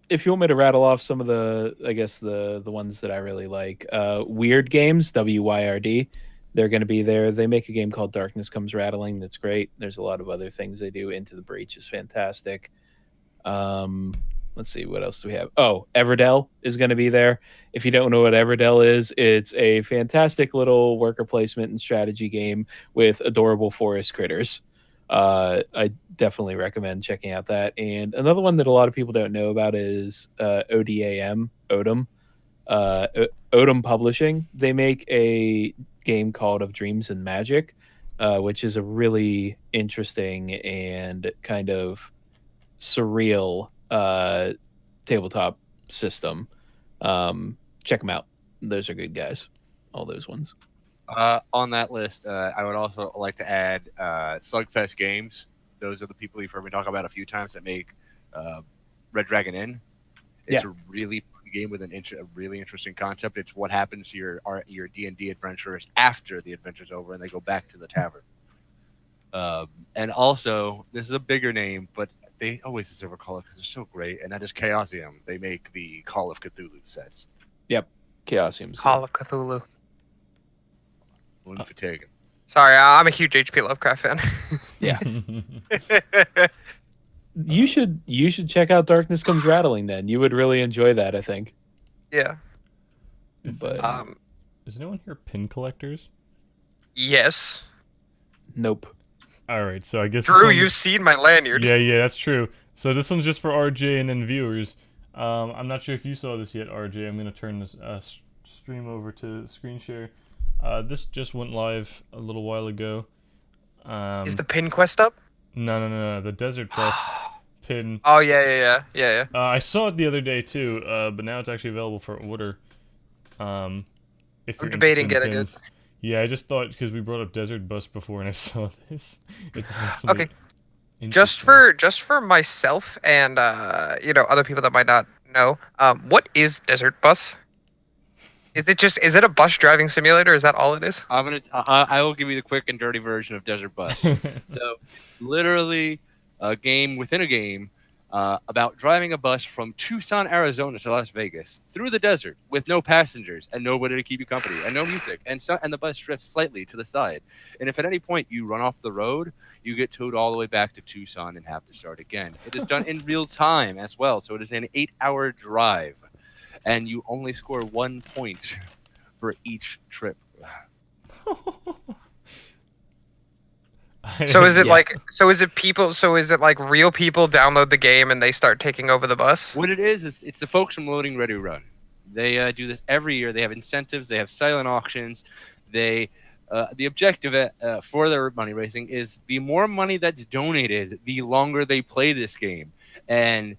If you want me to rattle off some of the, I guess the ones that I really like, Weird Games, WYRD, they're going to be there. They make a game called Darkness Comes Rattling. That's great. There's a lot of other things they do. Into the Breach is fantastic. Let's see, what else do we have? Oh, Everdell is going to be there. If you don't know what Everdell is, it's a fantastic little worker placement and strategy game with adorable forest critters. I definitely recommend checking out that. And another one that a lot of people don't know about is Odam. Odam Publishing. They make a game called Of Dreams and Magic, which is a really interesting and kind of surreal tabletop system. Check them out. Those are good guys. All those ones.
On that list, I would also like to add Slugfest Games. Those are the people you've heard me talk about a few times that make Red Dragon Inn. It's a really fun game with a really interesting concept. It's what happens to your D&D adventurers after the adventure's over and they go back to the tavern. And also, this is a bigger name, but they always deserve a call because they're so great, and that is Chaosium. They make the Call of Cthulhu sets.
Yep, Chaosium's
Call of Cthulhu.
Fatigue.
Sorry, I'm a huge H.P. Lovecraft fan.
Yeah. You should check out Darkness Comes Rattling then. You would really enjoy that, I think.
Yeah.
But
is anyone here pin collectors?
Yes.
Nope.
All right, so I guess
Drew, you've seen my lanyard.
Yeah, that's true. So this one's just for RJ and then viewers. I'm not sure if you saw this yet, RJ. I'm gonna turn this stream over to screen share. This just went live a little while ago.
Is the pin quest up?
No. The Desert Bus pin.
Oh yeah.
I saw it the other day too, but now it's actually available for order. If
I'm
you're
debating
interested in
getting
pins. Yeah, I just thought because we brought up Desert Bus before and I saw this. It's definitely
Okay. Just for myself and other people that might not know, what is Desert Bus? Is it a bus driving simulator? Is that all it is?
I will give you the quick and dirty version of Desert Bus. So, literally, a game within a game about driving a bus from Tucson, Arizona to Las Vegas through the desert with no passengers and nobody to keep you company and no music, and the bus drifts slightly to the side. And if at any point you run off the road, you get towed all the way back to Tucson and have to start again. It is done in real time as well, so it is an 8-hour drive. And you only score 1 point for each trip.
So is it like real people download the game and they start taking over the bus?
What it is it's the folks from Loading Ready Run. They do this every year. They have incentives. They have silent auctions. The objective for their money raising is the more money that's donated, the longer they play this game. And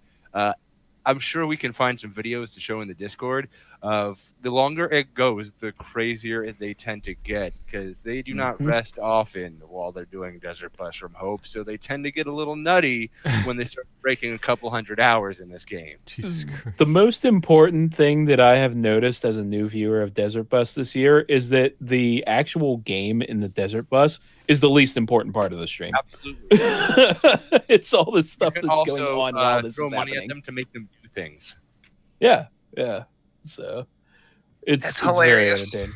I'm sure we can find some videos to show in the Discord of the longer it goes, the crazier they tend to get because they do not rest often while they're doing Desert Bus from Hope. So they tend to get a little nutty when they start breaking a couple 100 hours in this game.
Jesus Christ.
The most important thing that I have noticed as a new viewer of Desert Bus this year is that the actual game in the Desert Bus is the least important part of the stream.
Absolutely.
It's all the stuff
You
that's
can
going
also
on while this
throw
is
money
happening.
at them to make them do things.
Yeah. So it's
That's
very
hilarious.
entertaining.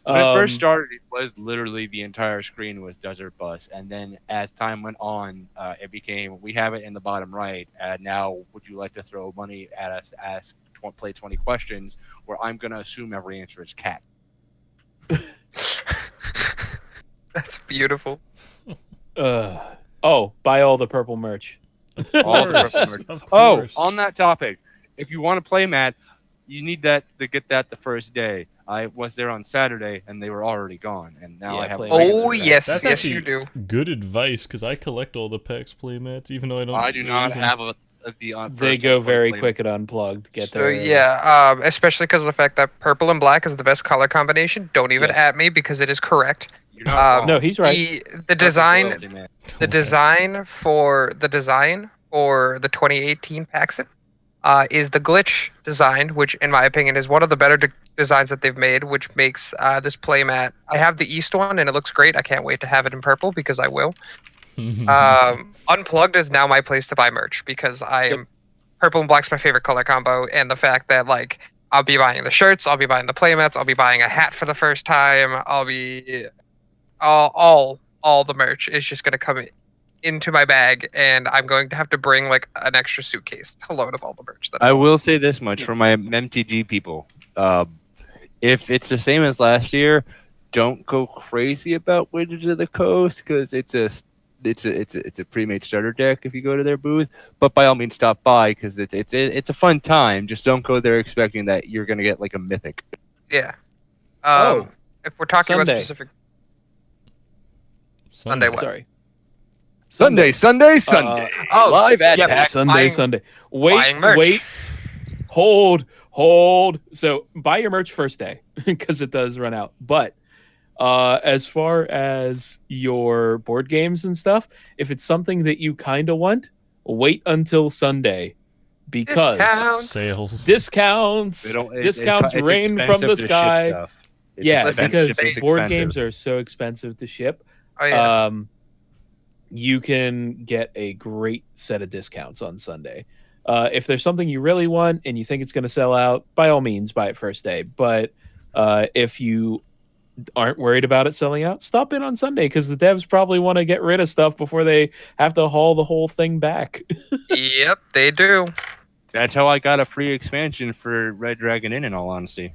When it first
Um,
started, it was literally the entire screen was Desert Bus, and then as time went on, it became we have it in the bottom right. Now, would you like to throw money at us? Play 20 questions, where I'm gonna assume every answer is cat.
That's beautiful.
buy all the purple merch.
All the purple merch.
Of
Oh,
course.
on that topic, if you want to play Matt, you need that to get that the first day. I was there on Saturday, and they were already gone, and now
Yeah,
I have.
play
Oh
Matt's
yes,
That's
yes
actually
you do.
good advice because I collect all the PAX playmats, even though I don't.
I do not
use them.
have the.
They go very quick at Unplugged. Get
So
there. early.
yeah, especially because of the fact that purple and black is the best color combination. Don't even
Yes.
at me because it is correct.
You're not wrong.
No, he's right.
The design
Loyalty, man.
the design for the 2018 PAX is the glitch design, which in my opinion is one of the better designs that they've made, which makes this playmat. I have the East one and it looks great. I can't wait to have it in purple because I will. Unplugged is now my place to buy merch because I am purple and black's my favorite color combo, and the fact that like I'll be buying the shirts, I'll be buying the playmats, I'll be buying a hat for the first time, I'll be all the merch is just gonna come into my bag, and I'm going to have to bring like an extra suitcase to load of all the merch.
I will say this much for my MTG people: if it's the same as last year, don't go crazy about Wizards of the Coast because it's a pre-made starter deck if you go to their booth. But by all means, stop by because it's a fun time. Just don't go there expecting that you're gonna get like a mythic.
Yeah.
Oh,
if we're talking
Sunday.
about specific Sunday, what?
Sorry.
Sunday.
Oh,
Live at
yeah,
PAX
buying-
Sunday.
buying merch.
Wait. Hold. So buy your merch first day because it does run out. But as far as your board games and stuff, if it's something that you kind of want, wait until Sunday because
Discounts.
Sales.
discounts
It's
rain from
expensive
the
to ship
sky.
stuff. It's
Yeah,
expensive.
because
Shipping's
board
expensive.
games are so expensive to ship.
Oh yeah.
You can get a great set of discounts on Sunday. If there's something you really want and you think it's going to sell out, by all means, buy it first day. But if you aren't worried about it selling out, stop in on Sunday because the devs probably want to get rid of stuff before they have to haul the whole thing back.
Yep, they do.
That's how I got a free expansion for Red Dragon Inn, in all honesty.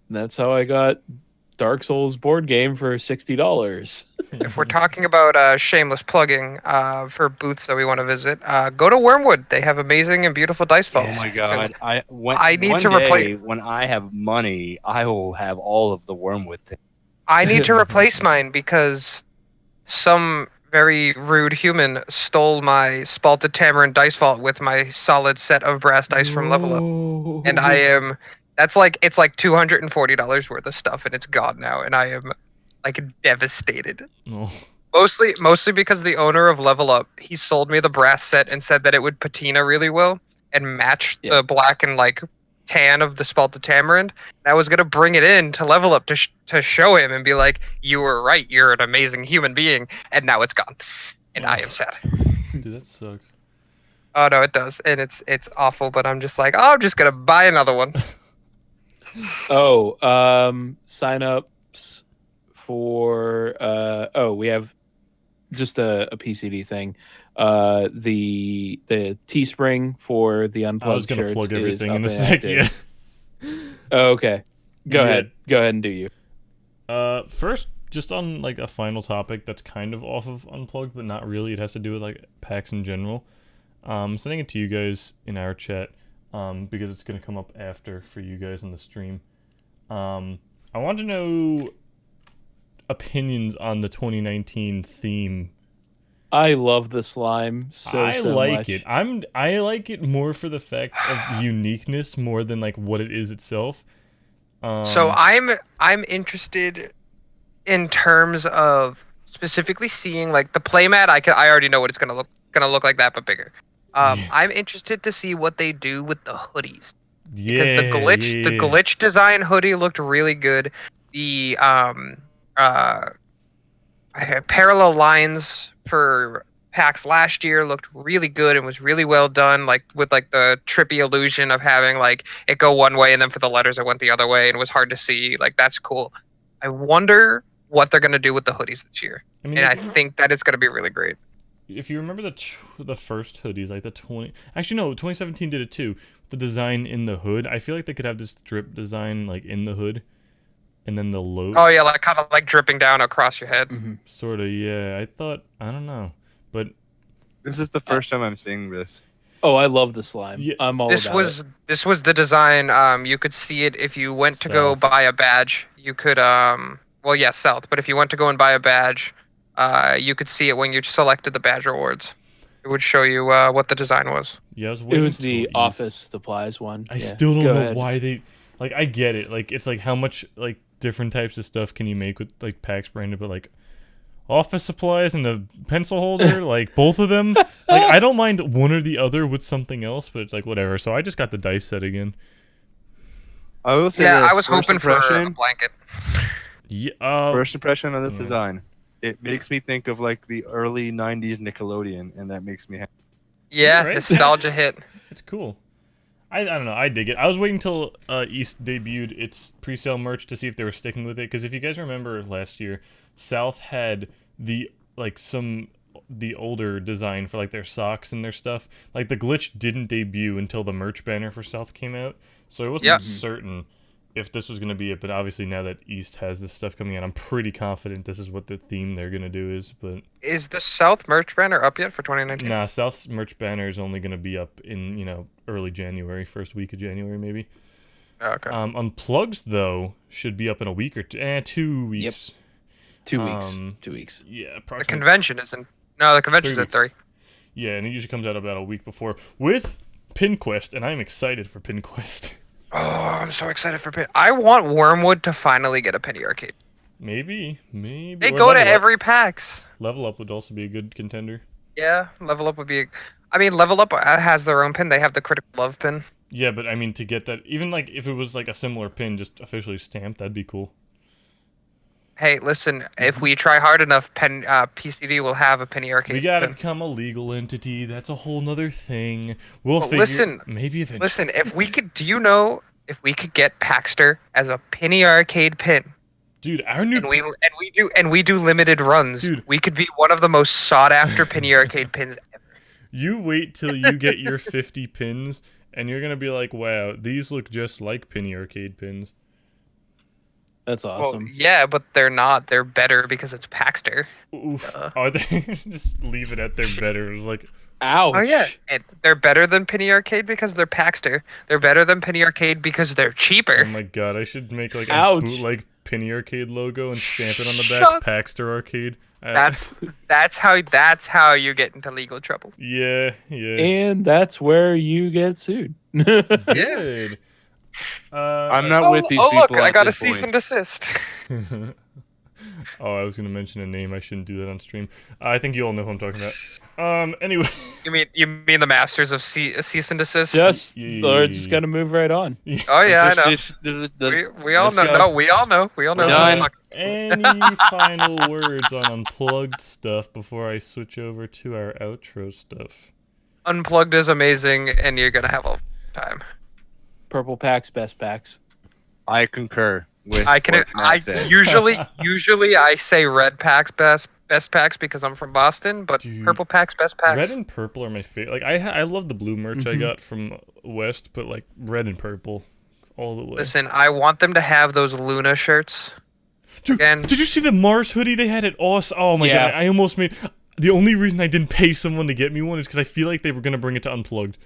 That's how I got Dark Souls board game for $60.
If we're talking about shameless plugging for booths that we want to visit, go to Wormwood. They have amazing and beautiful dice vaults.
Oh my god! I
need
one
to
day,
replace-
when I have money, I will have all of the Wormwood things.
I need to replace mine because some very rude human stole my Spalted Tamarind dice vault with my solid set of brass dice from Level Up, and I am. It's like $240 worth of stuff, and it's gone now, and I am like devastated.
Oh.
Mostly because the owner of Level Up, he sold me the brass set and said that it would patina really well and match the black and like tan of the Spalted Tamarind. And I was gonna bring it in to Level Up to show him and be like, "You were right. You're an amazing human being." And now it's gone, and I am sad.
Dude, that sucks.
Oh no, it does, and it's awful. But I'm just like, oh, I'm just gonna buy another one.
Sign-ups for we have just a PCD thing. The Teespring for the Unplugged
I was gonna
shirts
plug
is
everything
up
in a
and
sec. Yeah.
active. Oh, okay. Go ahead and do you.
First, just on like a final topic that's kind of off of Unplugged, but not really. It has to do with like PAX in general. I'm sending it to you guys in our chat because it's gonna come up after for you guys on the stream. I want to know opinions on the 2019 theme.
I love the slime so
like
much.
it. I like it more for the fact of uniqueness more than like what it is itself.
So I'm interested in terms of specifically seeing like the playmat. I already know what it's gonna look like that, but bigger. I'm interested to see what they do with the hoodies.
Yeah,
Because the glitch design hoodie looked really good. The parallel lines for PAX last year looked really good and was really well done, like with like the trippy illusion of having like it go one way and then for the letters it went the other way and it was hard to see. Like that's cool. I wonder what they're gonna do with the hoodies this year,
I mean,
and I think that it's gonna be really great.
if you remember the first hoodies, like the 2017 did it too. The design in the hood, I feel like they could have this drip design like in the hood, and then the logo.
Oh yeah, like kind of like dripping down across your head.
Sort of, yeah. I don't know, but
This is the first time I'm seeing this.
Oh, I love the slime.
Yeah.
I'm all
This
about
was
it.
this was the design. You could see it if you went to go
South.
buy a badge. You could well, yeah, South. But if you went to go and buy a badge, you could see it when you selected the badge rewards. It would show you what the design was.
yeah, I was
It
waiting
was
till
the
East.
office supplies one.
I
Yeah,
still don't
go
know
ahead.
why they like. I get it. Like it's like how much like different types of stuff can you make with like PAX branded, but like office supplies and a pencil holder, like both of them. Like I don't mind one or the other with something else, but it's like whatever. So I just got the dice set again.
I will say
Yeah,
this,
I was
first
hoping for a
impression,
blanket.
Yeah.
First impression of this
Mm.
design, it makes me think of like the early '90s Nickelodeon, and that makes me happy.
Yeah,
Right.
nostalgia hit.
It's cool. I don't know. I dig it. I was waiting till East debuted its pre-sale merch to see if they were sticking with it. Because if you guys remember last year, South had the the older design for like their socks and their stuff. Like the glitch didn't debut until the merch banner for South came out. So I wasn't
Yep.
certain if this was gonna be it. But obviously now that East has this stuff coming out, I'm pretty confident this is what the theme they're gonna do is. But
Is the South merch banner up yet for 2019?
nah, South's merch banner is only gonna be up in early January, first week of January maybe.
Oh, okay.
Unplugged though should be up in a week or 2 weeks.
2 weeks.
Um,
2 weeks.
Yeah,
The
approximately.
convention isn't. No, the convention's
3
at 3.
Yeah, and it usually comes out about a week before with PinQuest, and I'm excited for PinQuest.
Oh, I'm so excited for Penny. I want Wormwood to finally get a Penny Arcade.
Maybe.
They
Or
go to
Level Up.
every PAX.
Level Up would also be a good contender.
Yeah, Level Up would be. I mean, Level Up has their own pin. They have the Critical Love pin.
Yeah, but I mean, to get that, even like if it was like a similar pin, just officially stamped, that'd be cool.
Hey, listen, if we try hard enough, PCD will have a Penny Arcade
We gotta
pin.
become a legal entity. That's a whole nother thing. We'll
But
figure.
listen,
Maybe eventually.
Listen, if we could, do you know if we could get Paxter as a Penny Arcade pin,
Dude, our new.
and we do limited runs,
Dude.
we could be one of the most sought after Penny Arcade pins ever.
You wait till you get your 50 pins, and you're gonna be like, "Wow, these look just like Penny Arcade pins."
That's awesome.
Well, yeah, but they're not. They're better because it's Paxter.
Oof. Oh, they just leave it at their better. It was like,
Ouch.
Oh yeah, and they're better than Penny Arcade because they're Paxter. They're better than Penny Arcade because they're
oh
cheaper.
my god, I should make like a
Ouch.
bootleg Penny Arcade logo and stamp it on the back.
Shut-
Paxter Arcade.
That's how you get into legal trouble.
yeah.
And that's where you get sued.
Good.
I'm not with these people.
Look, I
at
got a
this
cease
point.
and desist.
Oh, I was gonna mention a name. I shouldn't do that on stream. I think you all know who I'm talking about. Anyway.
You mean the masters of cease and desist?
We're just gonna move right on.
Oh yeah, I know.
This-
We all
let's
know.
go.
No, we all know. We all know.
We're done.
Any final words on Unplugged stuff before I switch over to our outro stuff?
Unplugged is amazing, and you're gonna have a time.
Purple packs, best packs.
I concur with
I can.
what Matt
I
said.
usually I say red packs best packs because I'm from Boston, but
Dude,
purple packs best packs.
Red and purple are my favorite. Like I love the blue merch I
Mhm.
got from West, but like red and purple, all the way.
Listen, I want them to have those Luna shirts.
Dude,
again.
did you see the Mars hoodie they had at Oz? Oh my
Yeah.
god, I almost made. The only reason I didn't pay someone to get me one is because I feel like they were gonna bring it to Unplugged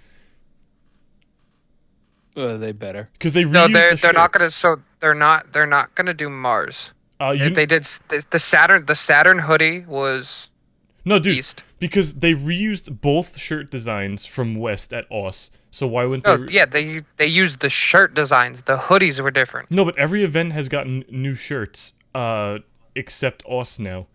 They better.
because they
No,
reused
they're
the
not gonna.
shirts.
So they're not gonna do Mars.
You,
They did the Saturn hoodie was
no, dude,
East.
because they reused both shirt designs from West at Oz. So why wouldn't
No,
they?
yeah, they used the shirt designs. The hoodies were different.
No, but every event has gotten new shirts, except Oz now.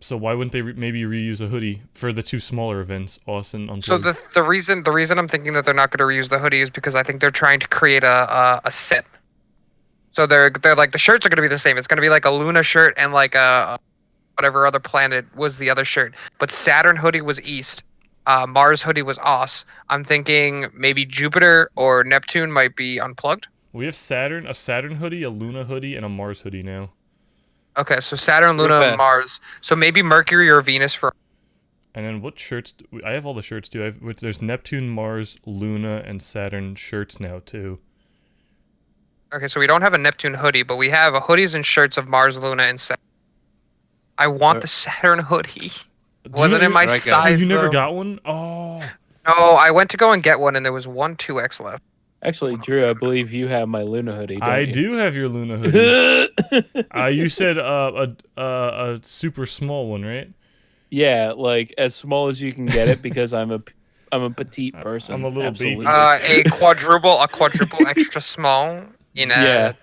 So why wouldn't they maybe reuse a hoodie for the two smaller events, Oz and Unplugged?
So the reason I'm thinking that they're not going to reuse the hoodie is because I think they're trying to create a set. So they're like the shirts are going to be the same. It's going to be like a Luna shirt and like a whatever other planet was the other shirt. But Saturn hoodie was East. Mars hoodie was Oz. I'm thinking maybe Jupiter or Neptune might be Unplugged.
We have a Saturn hoodie, a Luna hoodie, and a Mars hoodie now.
Okay, so Saturn,
Real
Luna,
fast.
Mars. So maybe Mercury or Venus for.
And then what shirts? I have all the shirts too. There's Neptune, Mars, Luna, and Saturn shirts now too.
Okay, so we don't have a Neptune hoodie, but we have hoodies and shirts of Mars, Luna, and Saturn. I want the Saturn hoodie. Wasn't in my
Right, guys.
size.
Oh, you never
though.
got one? Oh.
No, I went to go and get one, and there was one 2X left.
Actually, Drew, I believe you have my Luna hoodie. Don't
I
you?
do have your Luna hoodie. You said a super small one, right?
Yeah, like as small as you can get it because I'm a petite person.
I'm a little baby.
Absolutely.
A quadruple extra small in a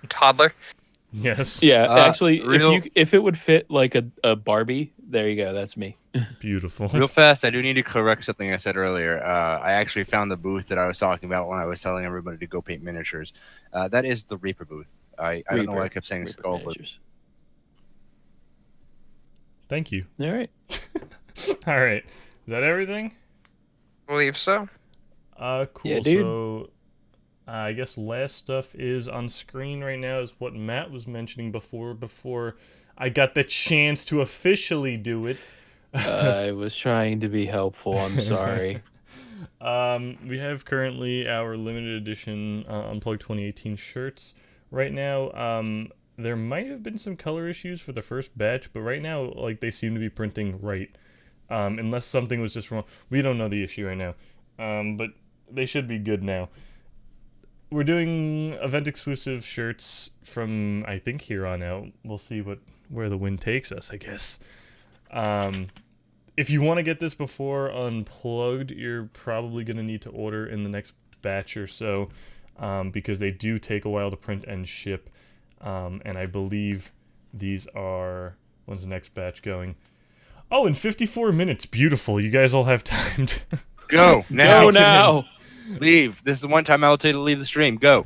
toddler.
Yes.
Yeah, actually,
real-
if it would fit like a Barbie, there you go. That's me.
Beautiful.
Real fast, I do need to correct something I said earlier. I actually found the booth that I was talking about when I was telling everybody to go paint miniatures. That is the Reaper booth. I don't know why I kept saying
Reaper
Skull, but
miniatures.
Thank you.
All right.
All right. Is that everything?
Believe so.
Cool.
Yeah, dude.
So, I guess last stuff is on screen right now is what Matt was mentioning before I got the chance to officially do it.
I was trying to be helpful. I'm sorry.
We have currently our limited edition Unplugged 2018 shirts. Right now, there might have been some color issues for the first batch, but right now, like, they seem to be printing right. Unless something was just wrong. We don't know the issue right now. But they should be good now. We're doing event-exclusive shirts from, I think, here on out. We'll see where the wind takes us, I guess. If you want to get this before Unplugged, you're probably going to need to order in the next batch or so, because they do take a while to print and ship. And I believe these are... When's the next batch going? Oh, in 54 minutes. Beautiful. You guys all have time to...
go now.
Go now.
Leave. This is the one time I'll tell you to leave the stream. Go.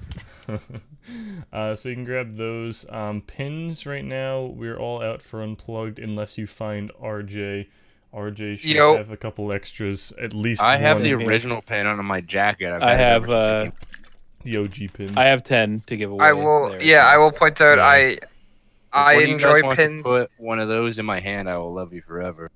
So you can grab those pins right now. We're all out for Unplugged unless you find RJ. RJ should have a couple extras, at least
I have
one
the
pin.
original pin on my jacket.
I have
the OG pin.
I have 10 to give away.
I will.
there,
Yeah,
so.
I will point out.
Yeah.
I
If one of you
enjoy
guys wants to
pins.
put one of those in my hand, I will love you forever.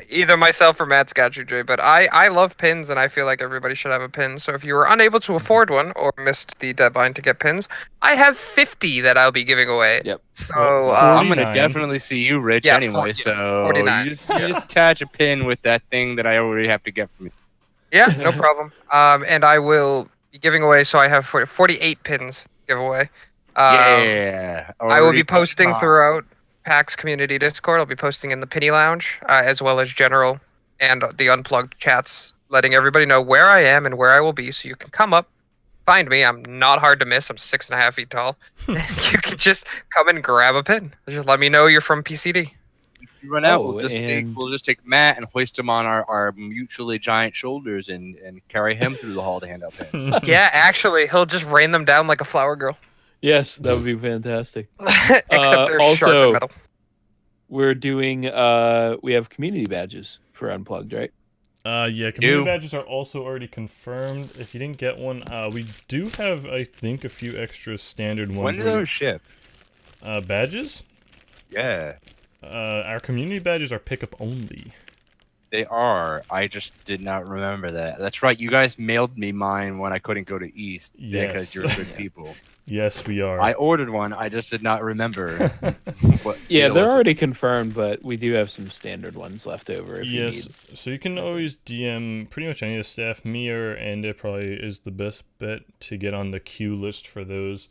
Either myself or Matt's got you, Jay. But I love pins, and I feel like everybody should have a pin. So if you were unable to afford one or missed the deadline to get pins, I have 50 that I'll be giving away.
Yep.
So
Well,
I'm
49.
gonna definitely see you, Rich,
Yeah,
anyway.
40,
So
49.
you just attach a pin with that thing that I already have to get from you.
yeah, no problem. And I will be giving away. So I have 48 pins to give away.
Yeah.
I will
already
be posting
put-
throughout PAX community Discord. I'll be posting in the Penny Lounge, as well as general and the Unplugged chats, letting everybody know where I am and where I will be, so you can come up, find me. I'm not hard to miss. I'm 6.5 feet tall. And you can just come and grab a pin. Just let me know you're from PCD.
If you run out,
Oh,
we'll just
and-
take Matt and hoist him on our mutually giant shoulders and carry him through the hall to hand out pins.
Yeah, actually, he'll just rain them down like a flower girl.
Yes, that would be fantastic.
Except they're sharp
also-
and metal.
We're doing we have community badges for Unplugged, right?
Yeah, community
Do.
badges are also already confirmed. If you didn't get one, we do have, I think, a few extra standard ones.
When do those ship?
Badges?
Yeah,
Our community badges are pickup only.
they are. I just did not remember that. That's right. You guys mailed me mine when I couldn't go to East
Yes.
because you're good people.
Yes, we are.
I ordered one. I just did not remember. What
Yeah,
deal
they're
was it.
already confirmed, but we do have some standard ones left over if you
Yes,
need.
so you can always DM pretty much any of the staff. Me or Anda probably is the best bet to get on the queue list for those.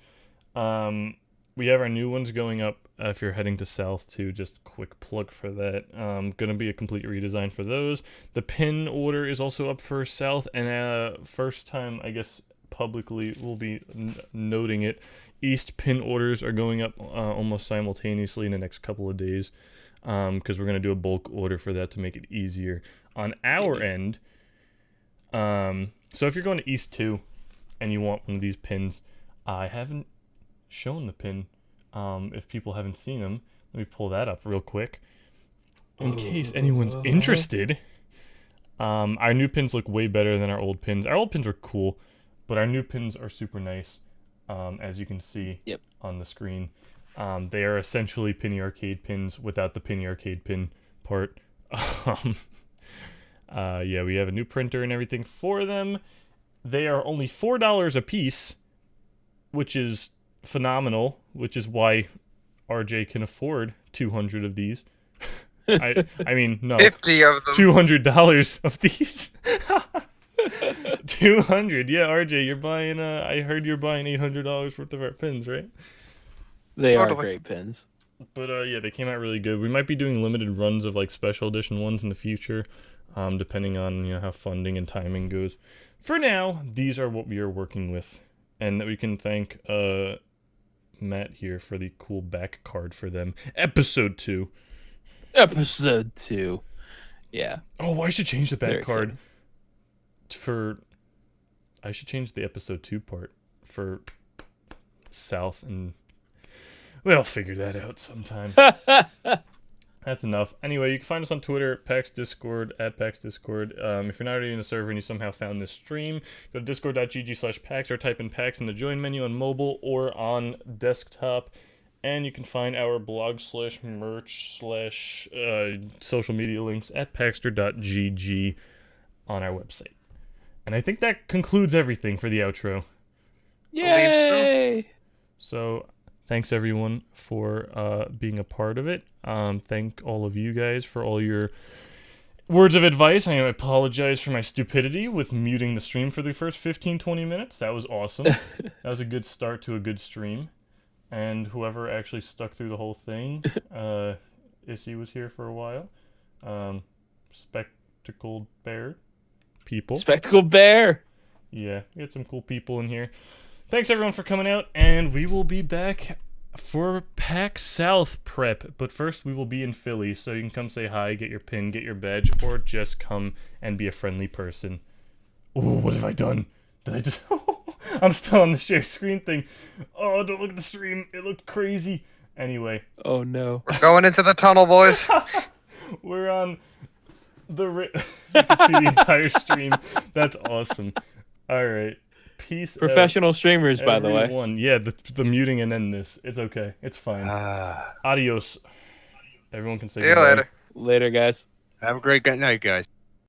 We have our new ones going up if you're heading to South too. Just quick plug for that. Gonna be a complete redesign for those. The pin order is also up for South, and first time I guess publicly we'll be noting it. East pin orders are going up almost simultaneously in the next couple of days, because we're gonna do a bulk order for that to make it easier on our end. So if you're going to East 2 and you want one of these pins, I haven't shown the pin. If people haven't seen them, let me pull that up real quick in case anyone's interested. Our new pins look way better than our old pins. Our old pins were cool, but our new pins are super nice, as you can see
Yep.
on the screen. They are essentially Penny Arcade pins without the Penny Arcade pin part. Yeah, we have a new printer and everything for them. They are only $4 a piece, which is phenomenal, which is why RJ can afford 200 of these. I mean, no.
50 of them.
$200 of these. 200. Yeah, RJ, you're buying I heard you're buying $800 worth of our pins, right?
They are
Totally.
great pins.
But yeah, they came out really good. We might be doing limited runs of like special edition ones in the future, depending on how funding and timing goes. For now, these are what we are working with, and we can thank Matt here for the cool back card for them. Episode 2.
Episode 2. Yeah.
Oh, I should change the back
Very
card for. I should change the episode 2 part for South and. We'll figure that out sometime. That's enough. Anyway, you can find us on Twitter, PAX Discord, at PAX Discord. If you're not already in the server and you somehow found this stream, go to discord.gg/PAX or type in PAX in the join menu on mobile or on desktop. And you can find our blog/merch/social media links at paxter.gg on our website. And I think that concludes everything for the outro.
Yay!
So thanks everyone for being a part of it. Thank all of you guys for all your words of advice. I apologize for my stupidity with muting the stream for the first 15-20 minutes. That was awesome. That was a good start to a good stream. And whoever actually stuck through the whole thing, Issy was here for a while. Spectacled Bear people.
Spectacled Bear!
Yeah, we had some cool people in here. Thanks everyone for coming out, and we will be back for PAX South prep. But first, we will be in Philly, so you can come say hi, get your pin, get your badge, or just come and be a friendly person. Oh, what have I done? Did I just... I'm still on the share screen thing. Oh, don't look at the stream. It looked crazy. Anyway.
Oh, no.
We're going into the tunnel, boys.
We're on the... You can see the entire stream. That's awesome. All right. Peace.
Professional streamers, by the way.
Everyone. Yeah, the muting and then this. It's okay. It's fine. Adios. Everyone can say
See you
goodbye.
later.
Later, guys.
Have a great night, guys.